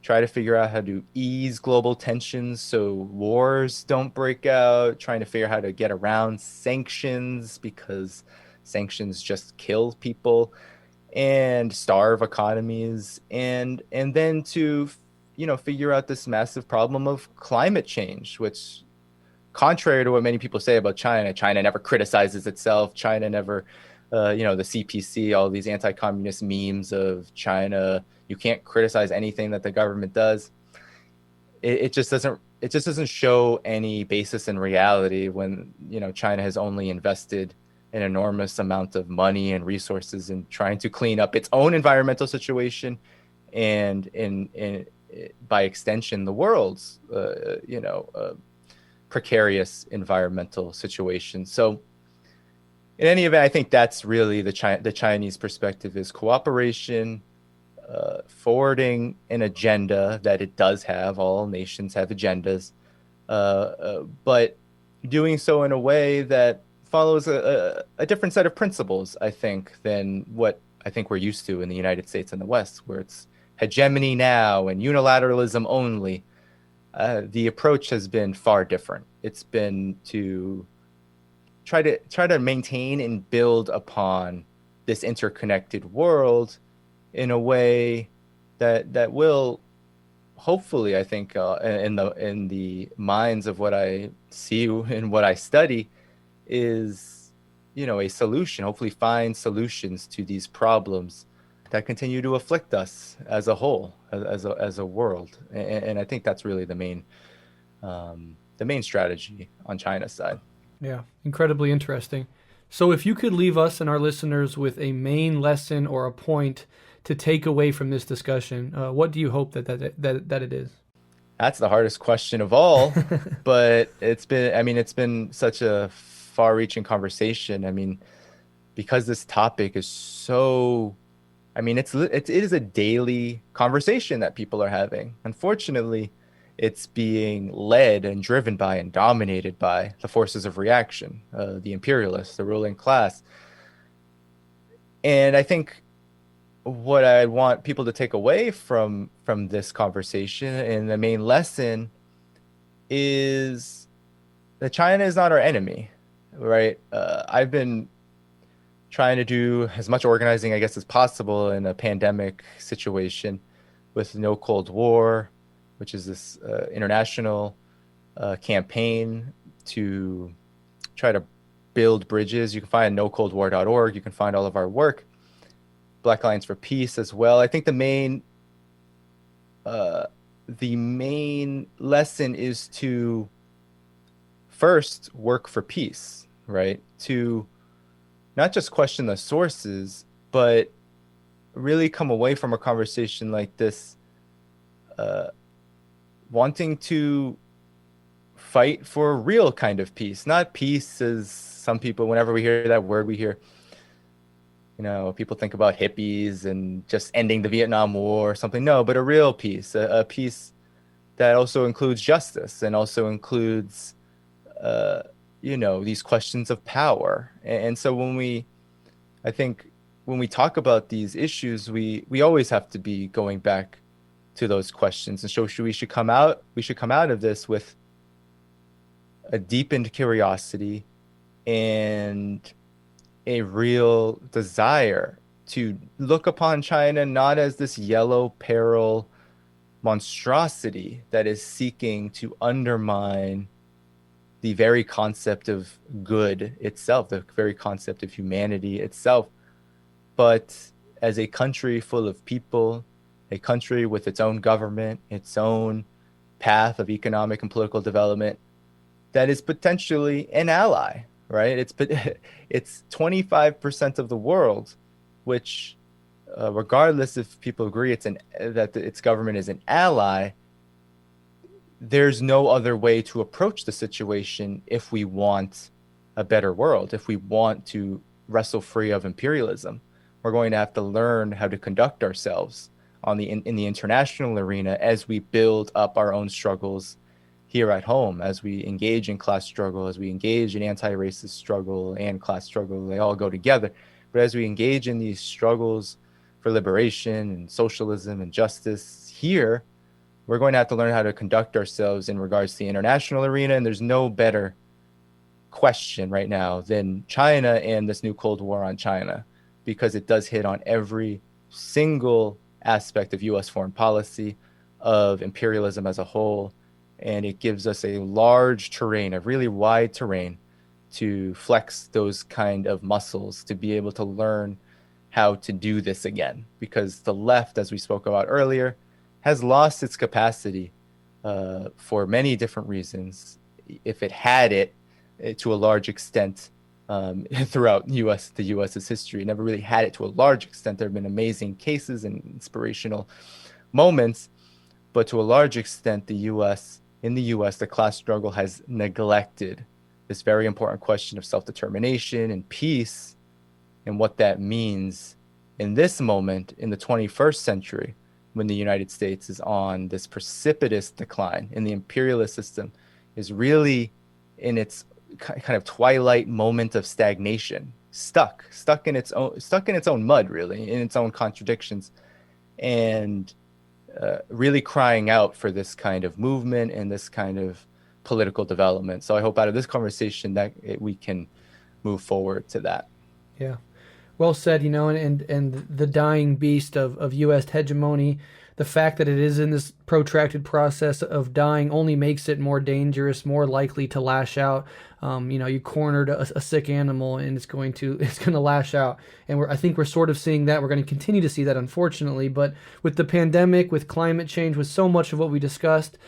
try to figure out how to ease global tensions so wars don't break out, trying to figure out how to get around sanctions because sanctions just kill people and starve economies, and then to figure out this massive problem of climate change, which, contrary to what many people say about China, China never criticizes itself. China never, the CPC, all these anti-communist memes of China, you can't criticize anything that the government does. It just doesn't show any basis in reality when, China has only invested an enormous amount of money and resources in trying to clean up its own environmental situation, and in by extension the world's precarious environmental situation. So in any event, I think that's really the Chinese perspective, is cooperation, forwarding an agenda that it does have. All nations have agendas, but doing so in a way that follows a different set of principles, I think, than what I think we're used to in the United States and the West, where it's hegemony now and unilateralism only. The approach has been far different. It's been to try to maintain and build upon this interconnected world in a way that will hopefully, I think, in the minds of what I see and what I study, is a solution. Hopefully, find solutions to these problems that continue to afflict us as a whole, as a world. And I think that's really the main strategy on China's side. Yeah, incredibly interesting. So if you could leave us and our listeners with a main lesson or a point to take away from this discussion, what do you hope that it is? That's the hardest question of all, but it's been such a far-reaching conversation. I mean, because this topic is so, it is a daily conversation that people are having. Unfortunately, it's being led and driven by and dominated by the forces of reaction, the imperialists, the ruling class. And I think what I want people to take away from this conversation, and the main lesson, is that China is not our enemy, right? I've been trying to do as much organizing, I guess, as possible in a pandemic situation with No Cold War, which is this international campaign to try to build bridges. You can find nocoldwar.org. You can find all of our work, Black Alliance for Peace as well. I think the main lesson is to first work for peace, right? To not just question the sources, but really come away from a conversation like this wanting to fight for a real kind of peace, not peace as some people, whenever we hear that word, we hear, people think about hippies and just ending the Vietnam War or something. No, but a real peace, a peace that also includes justice and also includes, these questions of power. And so I think when we talk about these issues, we always have to be going back to those questions. And so we should come out of this with a deepened curiosity and a real desire to look upon China not as this yellow peril monstrosity that is seeking to undermine the very concept of good itself, the very concept of humanity itself, but as a country full of people, a country with its own government, its own path of economic and political development that is potentially an ally, right? It's 25% of the world, which, regardless if people agree that its government is an ally, there's no other way to approach the situation if we want a better world, if we want to wrestle free of imperialism. We're going to have to learn how to conduct ourselves in the international arena as we build up our own struggles here at home, as we engage in class struggle, as we engage in anti-racist struggle and class struggle. They all go together. But as we engage in these struggles for liberation and socialism and justice here, we're going to have to learn how to conduct ourselves in regards to the international arena. And there's no better question right now than China and this new Cold War on China, because it does hit on every single aspect of U.S. foreign policy, of imperialism as a whole. And it gives us a large terrain, a really wide terrain, to flex those kind of muscles, to be able to learn how to do this again. Because the left, as we spoke about earlier, has lost its capacity for many different reasons. If it had it to a large extent throughout the U.S.'s history, it never really had it to a large extent. There have been amazing cases and inspirational moments, but to a large extent, in the U.S., the class struggle has neglected this very important question of self-determination and peace, and what that means in this moment in the 21st century, when the United States is on this precipitous decline and the imperialist system is really in its kind of twilight moment of stagnation, stuck in its own mud, really, in its own contradictions, and really crying out for this kind of movement and this kind of political development. So I hope out of this conversation that we can move forward to that. Yeah. Well said, and the dying beast of U.S. hegemony, the fact that it is in this protracted process of dying only makes it more dangerous, more likely to lash out. You cornered a sick animal and it's going to lash out. And I think we're sort of seeing that. We're going to continue to see that, unfortunately. But with the pandemic, with climate change, with so much of what we discussed,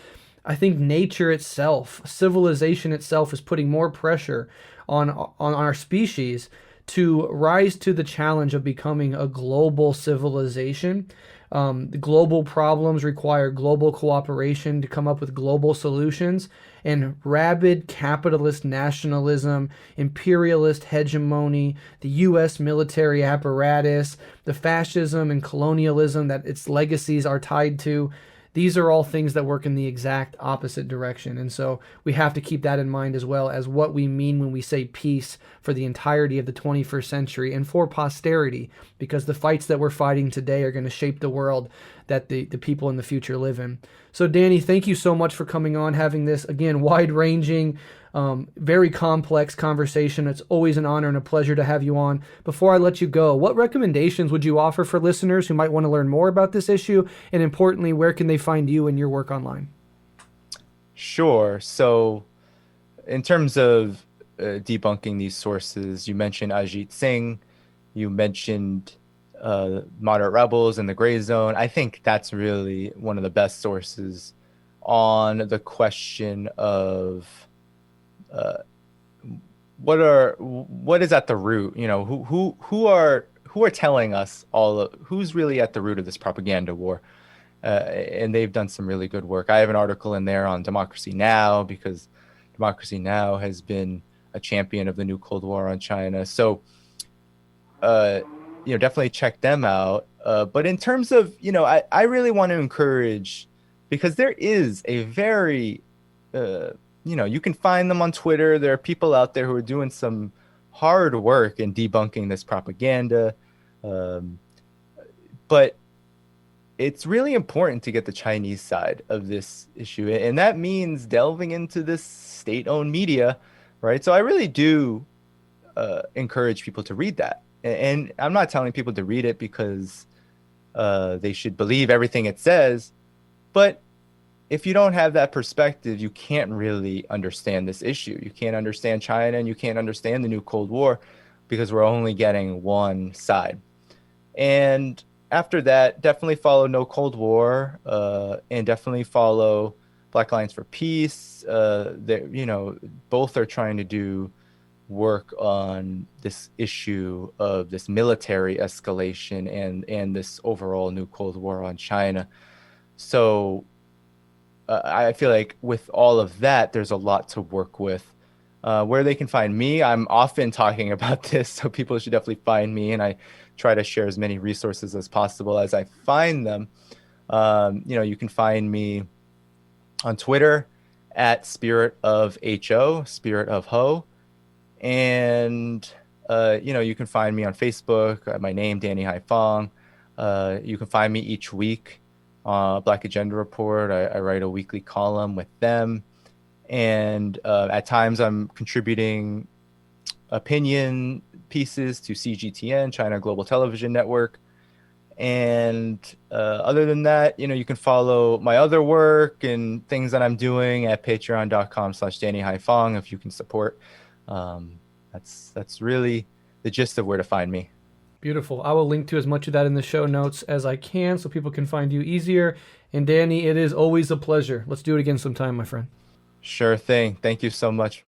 I think nature itself, civilization itself, is putting more pressure on our species to rise to the challenge of becoming a global civilization. The global problems require global cooperation to come up with global solutions, and rabid capitalist nationalism, imperialist hegemony, the U.S. military apparatus, the fascism and colonialism that its legacies are tied to. These are all things that work in the exact opposite direction. And so we have to keep that in mind, as well as what we mean when we say peace for the entirety of the 21st century and for posterity, because the fights that we're fighting today are going to shape the world that the people in the future live in. So Danny, thank you so much for coming on, having this, again, wide-ranging, very complex conversation. It's always an honor and a pleasure to have you on. Before I let you go, what recommendations would you offer for listeners who might want to learn more about this issue? And importantly, where can they find you and your work online? Sure. So in terms of debunking these sources. You mentioned Ajit Singh, you mentioned Moderate Rebels and the Gray Zone. I think that's really one of the best sources on the question of what is at the root. Who are telling us who's really at the root of this propaganda war. And they've done some really good work. I have an article in there on Democracy Now! Because Democracy Now! Has been a champion of the new Cold War on China. So, definitely check them out. But in terms of, I really want to encourage, because there is a very, you can find them on Twitter. There are people out there who are doing some hard work in debunking this propaganda. But it's really important to get the Chinese side of this issue. And that means delving into this state-owned media, right? So I really do encourage people to read that. And I'm not telling people to read it because they should believe everything it says. But if you don't have that perspective, you can't really understand this issue. You can't understand China and you can't understand the new Cold War because we're only getting one side. And after that, definitely follow No Cold War, and definitely follow Black Alliance for Peace. Both are trying to do work on this issue of this military escalation and this overall new Cold War on China. So I feel like with all of that, there's a lot to work with. Where they can find me, I'm often talking about this, so people should definitely find me, and I try to share as many resources as possible as I find them. You can find me on Twitter at Spirit of Ho, Spirit of Ho, and you can find me on Facebook. My name, Danny Haiphong. You can find me each week on Black Agenda Report. I write a weekly column with them. And at times I'm contributing opinion pieces to CGTN, China Global Television Network. And other than that, you can follow my other work and things that I'm doing at patreon.com/Danny Haiphong if you can support. That's really the gist of where to find me. Beautiful. I will link to as much of that in the show notes as I can so people can find you easier. And Danny, it is always a pleasure. Let's do it again sometime, my friend. Sure thing. Thank you so much.